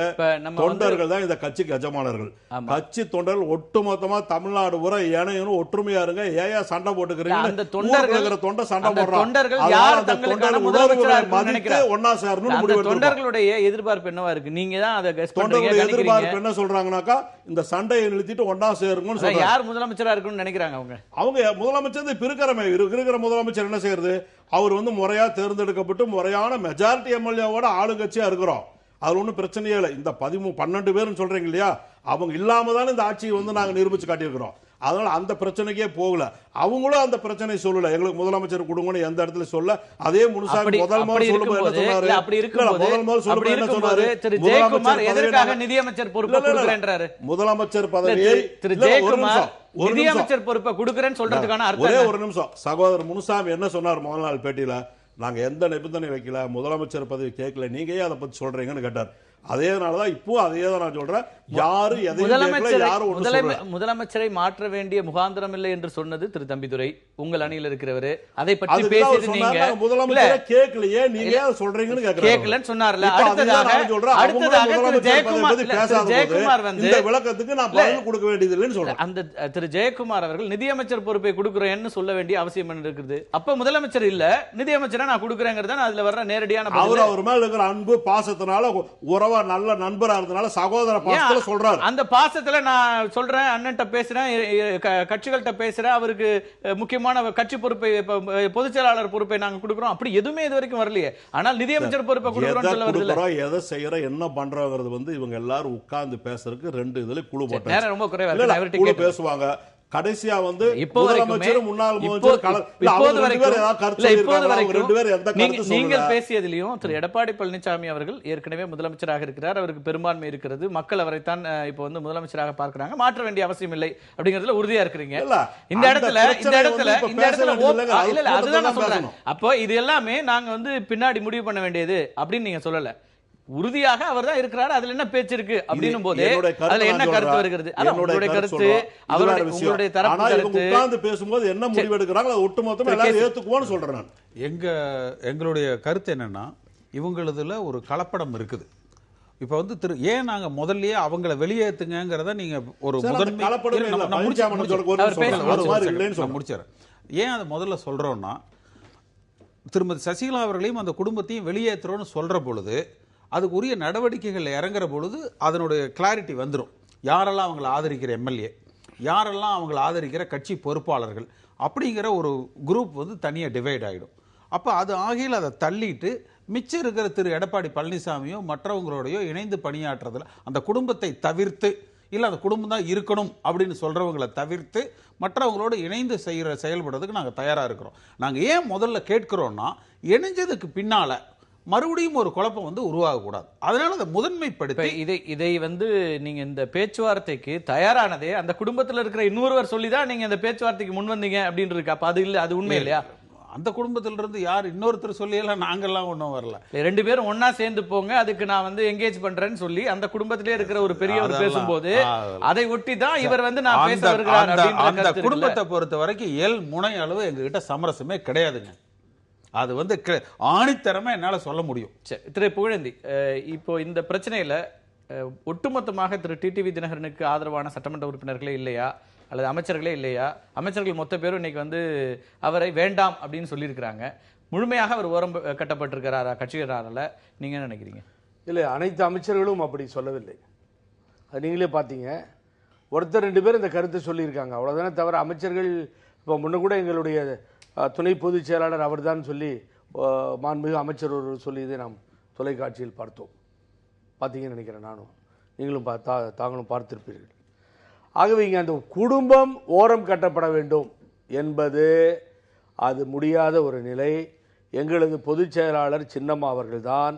தொண்டர்கள் தான் இந்த கட்சிக்கு எஜமானர்கள். கட்சி தொண்டர்கள் ஒட்டுமொத்தமா தமிழ்நாடு பூரா இணையணும், ஒற்றுமையா இருங்க. ஏன் சண்டை போட்டுக்கிறீங்க? அந்த தொண்டர்கள் தொண்டை சண்டை போடுறாங்க. ஒன்னா சேரணும். தொண்டர்களுடைய எதிர்பார்ப்பு என்னவா இருக்கு? நீங்க தான் அதை தொண்டர்களுடைய எதிர்பார்ப்பு என்ன சொல்றாங்கன்னாக்கா, இந்த சண்டையை நிறுத்திட்டு ஒன்னா சேருங்கன்னு சொல்றாங்க. யார் முதலமைச்சரா இருக்குன்னு நினைக்கிறாங்க அவங்க முதலமைச்சர் இருக்கிற முதலமைச்சர் என்ன செய்யறது? அவர் முறையா தேர்ந்தெடுக்கப்பட்டு முறையான மெஜாரிட்டி எம்எல்ஏவோட ஆளுங்கட்சியா இருக்கிறோம். அது ஒன்றும் பிரச்சனையே இல்லை. இந்த 12 பேரும் சொல்றீங்க இல்லையா, அவங்க இல்லாம தானே இந்த ஆட்சியை நாங்க நிரூபிச்சு காட்டியிருக்கிறோம். அதனால அந்த பிரச்சனைக்கே போகல. அவங்களும் அந்த பிரச்சனை சொல்லல, எங்களுக்கு முதலமைச்சர் கொடுங்கன்னு எந்த இடத்துல சொல்ல. அதே முனுசாமி முதல் முதல் சொல்லும்போது என்ன சொன்னாரு? முதல் முதல் சொல்லும்போது என்ன சொன்னாரு? நிதியமைச்சர் பொறுப்பை கொடுக்கிறேன்றாரு. முதலமைச்சர் பதவியை நிதியமைச்சர் பொறுப்பை கொடுக்கிறேன்னு சொல்றதுக்கான ஒரே ஒரு நிமிஷம். சகோதரர் முனுசாமி என்ன சொன்னார் முதல் நாள் பேட்டியில? நாங்க எந்த நிபந்தனை வைக்கல, முதலமைச்சர் பதவி கேட்கல, நீங்க ஏன் அதை பத்தி சொல்றீங்கன்னு கேட்டார். அதேனாலதான் இப்போ அதே தான் நான் சொல்றேன். யாரு முதலமைச்சரை மாற்ற வேண்டிய முகாந்திரம் இல்லை என்று சொன்னது திரு தம்பிதுரை, உங்கள் அணியில் இருக்கிறவரு. அதை பற்றி பேசியிருந்தீங்க. முதலமைச்சரை கேட்கலையே, நீங்க ஏன் சொல்றீங்கன்னு கேட்கலன்னு சொன்னார்ல. அடுத்ததாக ஜெயக்குமார் இந்த விளக்கத்துக்கு நான் பதில் கொடுக்க வேண்டியது இல்லைன்னு சொல்றேன். அந்த திரு ஜெயக்குமார் அவர்கள் நிதியமைச்சர் பொறுப்பை கொடுக்கிறேன்னு சொல்ல வேண்டிய அவசியம் என்ன இருக்குது? அப்ப முதலமைச்சர் இல்ல, நிதியமைச்சரை நான் கொடுக்குறேங்கிறது அதுல வர்ற நேரடியான அவர் மேல இருக்கிற அன்பு பாசத்தினால உறவா நல்ல நண்பரா இருந்தனால சகோதர பாசத்துல சொல்றாரு. அந்த பாசத்துல நான் சொல்றேன், அண்ணன்ட்ட பேசுறேன், கட்சிகள்கிட்ட பேசுறேன், அவருக்கு முக்கியமான கட்சி பொறுப்பை பொதுச் செயலாளர் பொறுப்பை நாங்க கொடுக்கிறோம். அப்படி எதுவுமே இது வரைக்கும் வரலையே. ஆனால் நிதியமைச்சர் பொறுப்பை கொடுக்கிறோம் சொல்ல வருது. எதை செய்யற என்ன பண்றோங்கிறது இவங்க எல்லாரும் உட்கார்ந்து பேசுறதுக்கு 2 இதுல குழு போட்டாங்க. நேரம் ரொம்ப குறைவா இருக்கு. பேசுவாங்க. கடைசியா வந்து இப்போ வரைக்குமே முதலமைச்சர் முன்னாள் முதலமைச்சர் இப்போது வரைக்கும் நீங்கள் பேசியதிலையும் திரு எடப்பாடி பழனிசாமி அவர்கள் ஏற்கனவே முதலமைச்சராக இருக்கிறார், அவருக்கு பெரும்பான்மை இருக்கிறது, மக்கள் அவரைத்தான் இப்போ வந்து முதலமைச்சராக பார்க்கிறாங்க, மாற்ற வேண்டிய அவசியம் இல்லை அப்படிங்கறதுல உறுதியா இருக்கிறீங்க. இந்த இடத்துல அதுதான் நான் சொல்றேன். அப்போ இது எல்லாமே நாங்க வந்து பின்னாடி முடிவு பண்ண வேண்டியது அப்படின்னு நீங்க சொல்லல, உறுதியாக அவர் தான் இருக்கிறார், அதுல என்ன பேச்சு இருக்கு அப்படின்னும் போது அதுல என்ன கருத்து வருகிறது? உங்களுடைய கருத்து, உங்களுடைய தரப்பு கருத்து உட்கார்ந்து பேசும்போது என்ன முடிவு எடுக்கிறாங்க ஒட்டுமொத்தமா எல்லாரும் ஏத்துக்குவோம்னு சொல்றேன் நான். எங்களுடைய கருத்து என்னன்னா, இவங்களதுல ஒரு கலப்படம் இருக்குது. இப்ப வந்து ஏன் நாங்க முதல்லயே அவங்கள வெளியேத்துங்கிறத நீங்க ஒரு முடிச்சாரு. ஏன் அதை முதல்ல சொல்றோம்னா, திருமதி சசிகலா அவர்களையும் அந்த குடும்பத்தையும் வெளியேற்றுறோம்னு சொல்ற பொழுது அதுக்கு உரிய நடவடிக்கைகள் இறங்குற பொழுது அதனுடைய கிளாரிட்டி வந்துடும். யாரெல்லாம் அவங்களை ஆதரிக்கிற எம்எல்ஏ, யாரெல்லாம் அவங்களை ஆதரிக்கிற கட்சி பொறுப்பாளர்கள் அப்படிங்கிற ஒரு குரூப் வந்து தனியாக டிவைட் ஆகிடும். அப்போ அது ஆகையில் அதை தள்ளிட்டு மிச்சம் இருக்கிற திரு எடப்பாடி பழனிசாமியோ மற்றவங்களோடையோ இணைந்து பணியாற்றுறதுல அந்த குடும்பத்தை தவிர்த்து, இல்லை அந்த குடும்பம் தான் இருக்கணும் அப்படின்னு சொல்கிறவங்களை தவிர்த்து மற்றவங்களோடு இணைந்து செயல்படுறதுக்கு நாங்கள் தயாராக இருக்கிறோம். நாங்கள் ஏன் முதல்ல கேட்கிறோம்னா, இணைஞ்சதுக்கு பின்னால் மறுபடியும் ஒரு குழப்பம் வந்து உருவாகக்கூடாது. அதனால அதை முதன்மைப்படுத்தி இதை வந்து நீங்க இந்த பேச்சுவார்த்தைக்கு தயாரானதே அந்த குடும்பத்தில் இருக்கிற இன்னொருவர் சொல்லிதான் நீங்க இந்த பேச்சுவார்த்தைக்கு முன் வந்தீங்க அப்படின்னு இருக்கு. அப்ப அது இல்ல, அது உண்மை இல்லையா? அந்த குடும்பத்திலிருந்து யார் இன்னொருத்தர் சொல்லியெல்லாம் நாங்கெல்லாம் ஒன்றும் வரல. ரெண்டு பேரும் ஒன்னா சேர்ந்து போங்க, அதுக்கு நான் வந்து என்கேஜ் பண்றேன்னு சொல்லி அந்த குடும்பத்திலே இருக்கிற ஒரு பெரியவர் பேசும்போது அதை ஒட்டி தான் இவர் வந்து நான் பேச வருகிறார். அந்த குடும்பத்தை பொறுத்த வரைக்கும் எல் முனை அளவு எங்ககிட்ட சமரசமே கிடையாதுங்க. அது வந்து ஆணித்தரமா என்னால சொல்ல முடியும். திரு புகழேந்தி, இப்போ இந்த பிரச்சனையில ஒட்டுமொத்தமாக திரு டிடிவி தினகரனுக்கு ஆதரவான சட்டமன்ற உறுப்பினர்களே இல்லையா, அல்லது அமைச்சர்களே இல்லையா? அமைச்சர்கள் மொத்த பேரும் இன்னைக்கு வந்து அவரை வேண்டாம் அப்படின்னு சொல்லியிருக்கிறாங்க. முழுமையாக அவர் ஓரம் கட்டப்பட்டிருக்கிறாரா கட்சியினரால? நீங்க என்ன நினைக்கிறீங்க? இல்லை, அனைத்து அமைச்சர்களும் அப்படி சொல்லவில்லை. அது நீங்களே பார்த்தீங்க. ஒருத்தர் ரெண்டு பேர் இந்த கருத்தை சொல்லியிருக்காங்க, அவ்வளோதானே தவிர அமைச்சர்கள் இப்போ முன்ன கூட எங்களுடைய துணை பொதுச் செயலாளர் அவர் தான் சொல்லி மாண்புமிகு அமைச்சர் ஒரு சொல்லியதை நாம் தொலைக்காட்சியில் பார்த்தோம். பார்த்தீங்கன்னு நினைக்கிறேன், நானும் நீங்களும் தாங்களும் பார்த்திருப்பீர்கள். ஆகவே இங்கே அந்த குடும்பம் ஓரம் கட்டப்பட வேண்டும் என்பது அது முடியாத ஒரு நிலை. எங்களது பொதுச் செயலாளர் சின்னம்மா அவர்கள்தான்,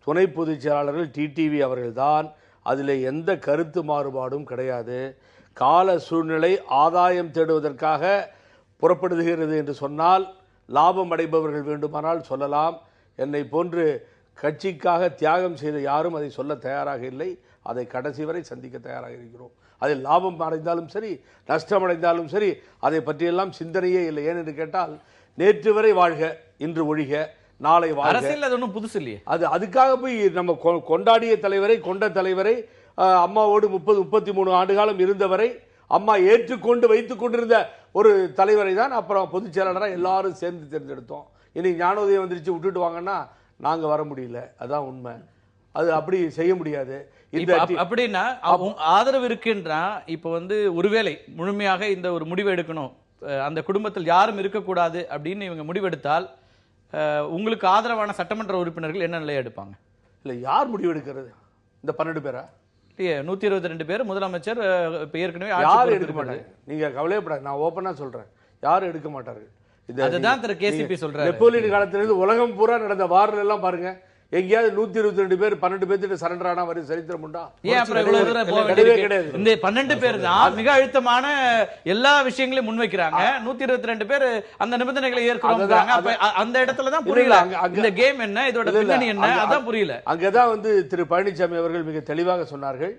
துணை பொதுச் செயலாளர்கள் டிடிவி அவர்கள்தான். அதில் எந்த கருத்து மாறுபாடும் கிடையாது. கால சூழ்நிலை ஆதாயம் தேடுவதற்காக புறப்படுகிறது என்று சொன்னால் லாபம் அடைபவர்கள் வேண்டுமானால் சொல்லலாம். என்னை போன்று கட்சிக்காக தியாகம் செய்த யாரும் அதை சொல்ல தயாராக இல்லை. அதை கடைசி வரை சந்திக்க தயாராக இருக்கிறோம். அதில் லாபம் அடைந்தாலும் சரி, நஷ்டம் அடைந்தாலும் சரி, அதை பற்றியெல்லாம் சிந்தனையே இல்லை. ஏனென்று கேட்டால், நேற்று வரை வாழ்க, இன்று ஒழிக, நாளை வாழ்க. அது ஒன்றும் புதுசு இல்லையே. அதுக்காக போய் நம்ம கொண்டாடிய தலைவரை, கொண்ட தலைவரை, அம்மாவோடு 30-33 ஆண்டு காலம் இருந்தவரை, அம்மா ஏற்றுக்கொண்டு வைத்துக் கொண்டிருந்த ஒரு தலைவரை தான் அப்புறம் பொதுச் செயலாளராக எல்லாரும் சேர்ந்து தேர்ந்தெடுத்தோம். இன்னைக்கு ஞானோதயம் வந்துருச்சு விட்டுட்டு வாங்கன்னா நாங்கள் வர முடியல. அதான் உண்மை. அது அப்படி செய்ய முடியாது. அப்படின்னா ஆதரவு இருக்குன்றா இப்போ வந்து ஒருவேளை முழுமையாக இந்த ஒரு முடிவு எடுக்கணும், அந்த குடும்பத்தில் யாரும் இருக்கக்கூடாது அப்படின்னு இவங்க முடிவெடுத்தால் உங்களுக்கு ஆதரவான சட்டமன்ற உறுப்பினர்கள் என்ன நிலையை எடுப்பாங்க? இல்லை, யார் முடிவு எடுக்கிறது? இந்த 12 பேரா? 122 பேர் முதலமைச்சர் ஏற்கனவே யாரும் எடுக்க மாட்டாங்க. நீங்க கவலையப்படாது, நான் ஓப்பனா சொல்றேன், யாரும் எடுக்க மாட்டார்கள். அதுதான் திரு கேசிபி சொல்றாரு. நெப்போலியன் காலத்திலிருந்து உலகம் பூரா நடந்த வாரில் எல்லாம் பாருங்க, எங்கேயாவது 122 பேர் 12 பேர்த்திட்டு சரண்டர் ஆனா வரும் சரித்திரம் உண்டா? கிடையாது. இந்த 12 பேர் தான் மிக அழுத்தமான எல்லா விஷயங்களையும் முன்வைக்கிறாங்க. 122 பேர் அந்த நிபந்தனைகளை ஏற்கிறாங்க. அந்த இடத்துல தான் புரியல இந்த கேம் என்ன, இதோட பின்னணி என்ன, அதான் புரியல. அங்கதான் வந்து திரு பழனிசாமி அவர்கள் மிக தெளிவாக சொன்னார்கள்.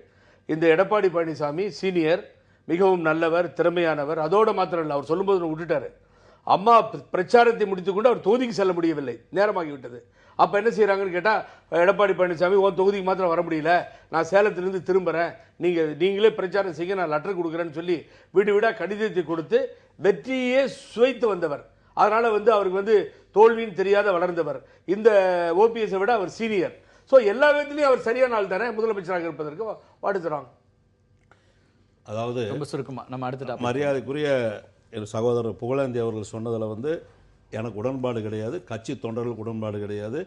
இந்த எடப்பாடி பழனிசாமி சீனியர், மிகவும் நல்லவர், திறமையானவர். அதோட மாத்திரம் இல்லை, அவர் சொல்லும்போது விட்டுட்டாரு. அம்மா பிரச்சாரத்தை முடித்துக்கொண்டு அவர் தொகுதிக்கு செல்ல முடியவில்லை, நேரமாகிவிட்டது. அப்போ என்ன செய்கிறாங்கன்னு கேட்டால், எடப்பாடி பழனிசாமி உன் தொகுதிக்கு மாத்திரம் வர முடியல, நான் சேலத்திலிருந்து திரும்புகிறேன், நீங்களே பிரச்சாரம் செய்ய, நான் லெட்டர் கொடுக்குறேன்னு சொல்லி வீடு வீடாக கடிதத்தை கொடுத்து வெற்றியே சுவைத்து வந்தவர். அதனால் வந்து அவருக்கு வந்து தோல்வின்னு தெரியாத வளர்ந்தவர். இந்த ஓபிஎஸை விட அவர் சீனியர். ஸோ எல்லா விதத்திலையும் அவர் சரியான ஆள் தானே முதலமைச்சராக இருப்பதற்கு வாழ்த்துறாங்க. அதாவது ரொம்ப சுருக்கமாக நம்ம அடுத்த மரியாதைக்குரிய சகோதரர் புகழேந்தி அவர்கள் சொன்னதில் வந்து எனக்கு உடன்பாடு கிடையாது, கட்சி தொண்டர்களுக்கு உடன்பாடு கிடையாது,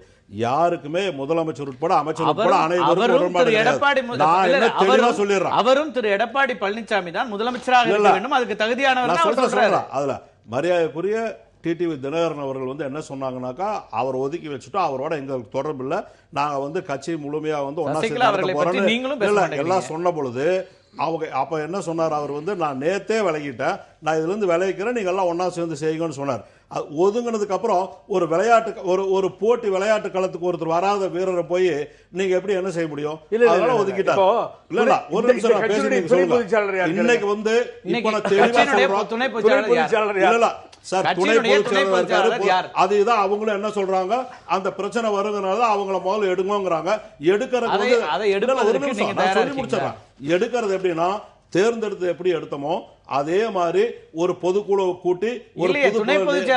யாருக்குமே முதலமைச்சர் உட்பட அமைச்சர் உட்பட அனைவருக்கும் உடன்பாடு கிடையாது. சொல்லிடுறேன், அவரும் திரு எடப்பாடி பழனிசாமி தான் முதலமைச்சராக இருக்க வேண்டும், அதுக்கு தகுதியானவர். அதுல மரியாதைக்குரிய டிடிவி தினகரன் அவர்கள் என்ன சொன்னாங்கன்னாக்கா, அவர் ஒதுக்கி வச்சுட்டோம், அவரோட எங்களுக்கு தொடர்பு இல்லை, நாங்க கட்சி முழுமையா ஒன்னா சேர்ந்து எல்லாம் சொன்ன பொழுது அவங்க அப்ப என்ன சொன்னார், அவர் நான் நேத்தே விலகிட்டேன், நான் இதுல இருந்து விளைவிக்கிறேன், நீங்க எல்லாம் ஒன்னா சேர்ந்து செய்யுங்கன்னு சொன்னார். ஒதுங்கினதுக்கு அப்புறம் ஒரு விளையாட்டு ஒரு போட்டி விளையாட்டு களத்துக்கு ஒருத்தர் வராத வீரரை போய் நீங்க எப்படி என்ன செய்ய முடியும்? ஒதுக்கிட்டார். இல்ல ஒரு நிமிஷம் இன்னைக்கு இப்ப நான் தெளிவா சொல்றேன் சார், துணை பொதுச்செயலாளர் அதுதான் அவங்களும் என்ன சொல்றாங்க, அந்த பிரச்சனை வருங்கனால அவங்கள முதல்ல எடுங்கோங்கிறாங்க. எடுக்கிறது எடுக்கிறது எப்படின்னா, தேர்ந்தெடுத்து எப்படி எடுத்தோமோ அதே மாதிரி ஒரு பொதுக்குழு கூட்டி ஒரு பொதுச்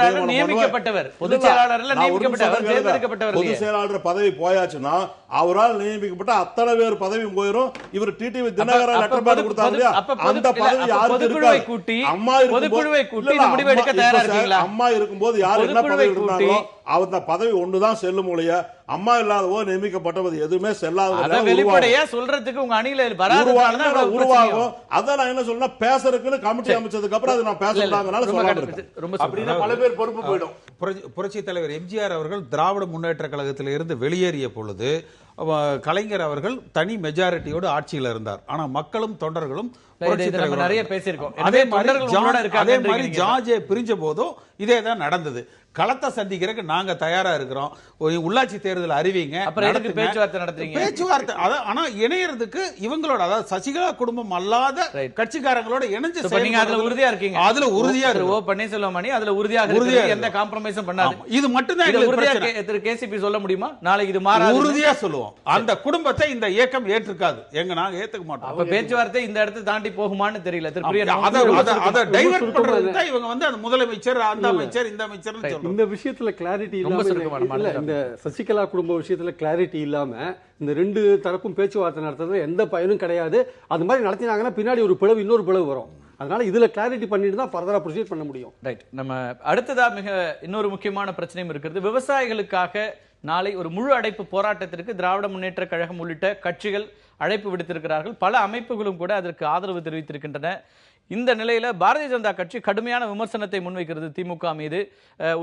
செயலாளர் பதவி போயாச்சுன்னா அவரால் நியமிக்கப்பட்ட அத்தனை பேர் பதவியும் போயிடும். இவர் டிடிவி தினகரன் லெட்டர் பேட் கொடுத்தாரு இல்லையா, அந்த பதவி யாருக்கு இருக்காது? அம்மா இருக்கும்போது யார் என்ன பதவி இருந்தாங்களோ அந்த பதவி ஒண்ணுதான் செல்லும் மொழிய, அம்மா இல்லாதவோ நியமிக்கப்பட்டது எதுவுமே செல்லாத சொல்றதுக்கு உங்க அணியில உருவாகும். அதான் நான் என்ன சொல்றேன், பேசுறதுக்குன்னு கமிட்டி அமைச்சதுக்கு அப்புறம் அது நான் பேசுறாங்கனால சொல்ல பல பேர் பொறுப்பு போயிடும். புரட்சி தலைவர் எம்ஜிஆர் அவர்கள் திராவிட முன்னேற்ற கழகத்தில் இருந்து வெளியேறிய பொழுது கலைஞர் அவர்கள் தனி மெஜாரிட்டியோடு ஆட்சியில் இருந்தார். ஆனா மக்களும் தொண்டர்களும் நிறைய பேசியிருக்கோம். அதே மாதிரி ஜார்ஜ் பிரிஞ்ச போதும் இதேதான் நடந்தது. களத்தை சந்திக்கிறதுக்கு நாங்க தயாரா இருக்கிறோம், உள்ளாட்சி தேர்தல் அறிவிங்க, பேச்சுவார்த்தை நடத்துறீங்க. பேச்சுவார்த்தை ஆனா இணையறதுக்கு இவங்களோட, அதாவது சசிகலா குடும்பம் அல்லாத கட்சிக்காரங்களோட இணைஞ்சு அதுல உறுதியா இருக்கீங்க. அதுல உறுதியா ஓ பன்னீர்செல்வம் அணி அதுல உறுதியாக எந்த காம்ப்ரமைஸும் பண்ணாது. இது மட்டும்தான் திரு கேசிபி சொல்ல முடியுமா? நாளைக்கு இது மாறாது உறுதியா சொல்லுவோம். அந்த குடும்பத்தை இந்த இயக்கம் ஏற்றுக்காது, நாங்க ஏத்துக்க மாட்டோம். அப்ப பேச்சுவார்த்தை இந்த இடத்தை தாண்டி போகுமான்னு தெரியல. அதை டைவர்ட் பண்றதுக்கு தான் இவங்க அந்த முதலமைச்சர் அந்த அமைச்சர் இந்த அமைச்சர். இந்த விஷயத்துல கிளாரிட்டி இல்லாம, இந்த சசிகலா குடும்ப விஷயத்துல கிளாரிட்டி இல்லாம இந்த ரெண்டு தரப்பும் பேச்சுவார்த்தை நடத்துறது எந்த பயனும் கிடையாது. அது மாதிரி நடத்தினாங்கன்னா பின்னாடி ஒரு பிளவு இன்னொரு பிளவு வரும். அதனால இதுல கிளாரிட்டி பண்ணிட்டு தான் ஃபர்தரா ப்ரொசீட் பண்ண முடியும். ரைட். நம்ம அடுத்ததா இன்னொரு முக்கியமான பிரச்சனையும் இருக்கிறது. விவசாயிகளுக்காக நாளை ஒரு முழு அடைப்பு போராட்டத்திற்கு திராவிட முன்னேற்ற கழகம் உள்ளிட்ட கட்சிகள் அழைப்பு விடுத்திருக்கிறார்கள். பல அமைப்புகளும் கூட அதற்கு ஆதரவு தெரிவித்திருக்கின்றன. இந்த நிலையில பாரதிய ஜனதா கட்சி கடுமையான விமர்சனத்தை முன்வைக்கிறது திமுக மீது.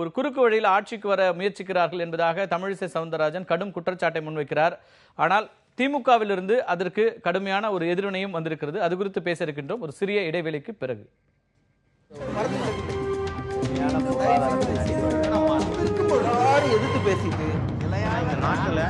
ஒரு குறுக்கு வழியில் ஆட்சிக்கு வர முயற்சிக்கிறார்கள் என்பதாக தமிழிசை சவுந்தரராஜன் கடும் குற்றச்சாட்டை முன்வைக்கிறார். ஆனால் திமுகவிலிருந்து அதற்கு கடுமையான ஒரு எதிர்வினையும் வந்திருக்கிறது. அது குறித்து பேச இருக்கின்றோம் ஒரு சிறிய இடைவெளிக்கு பிறகு. எதிர்த்து பேசிட்டு நாட்டுல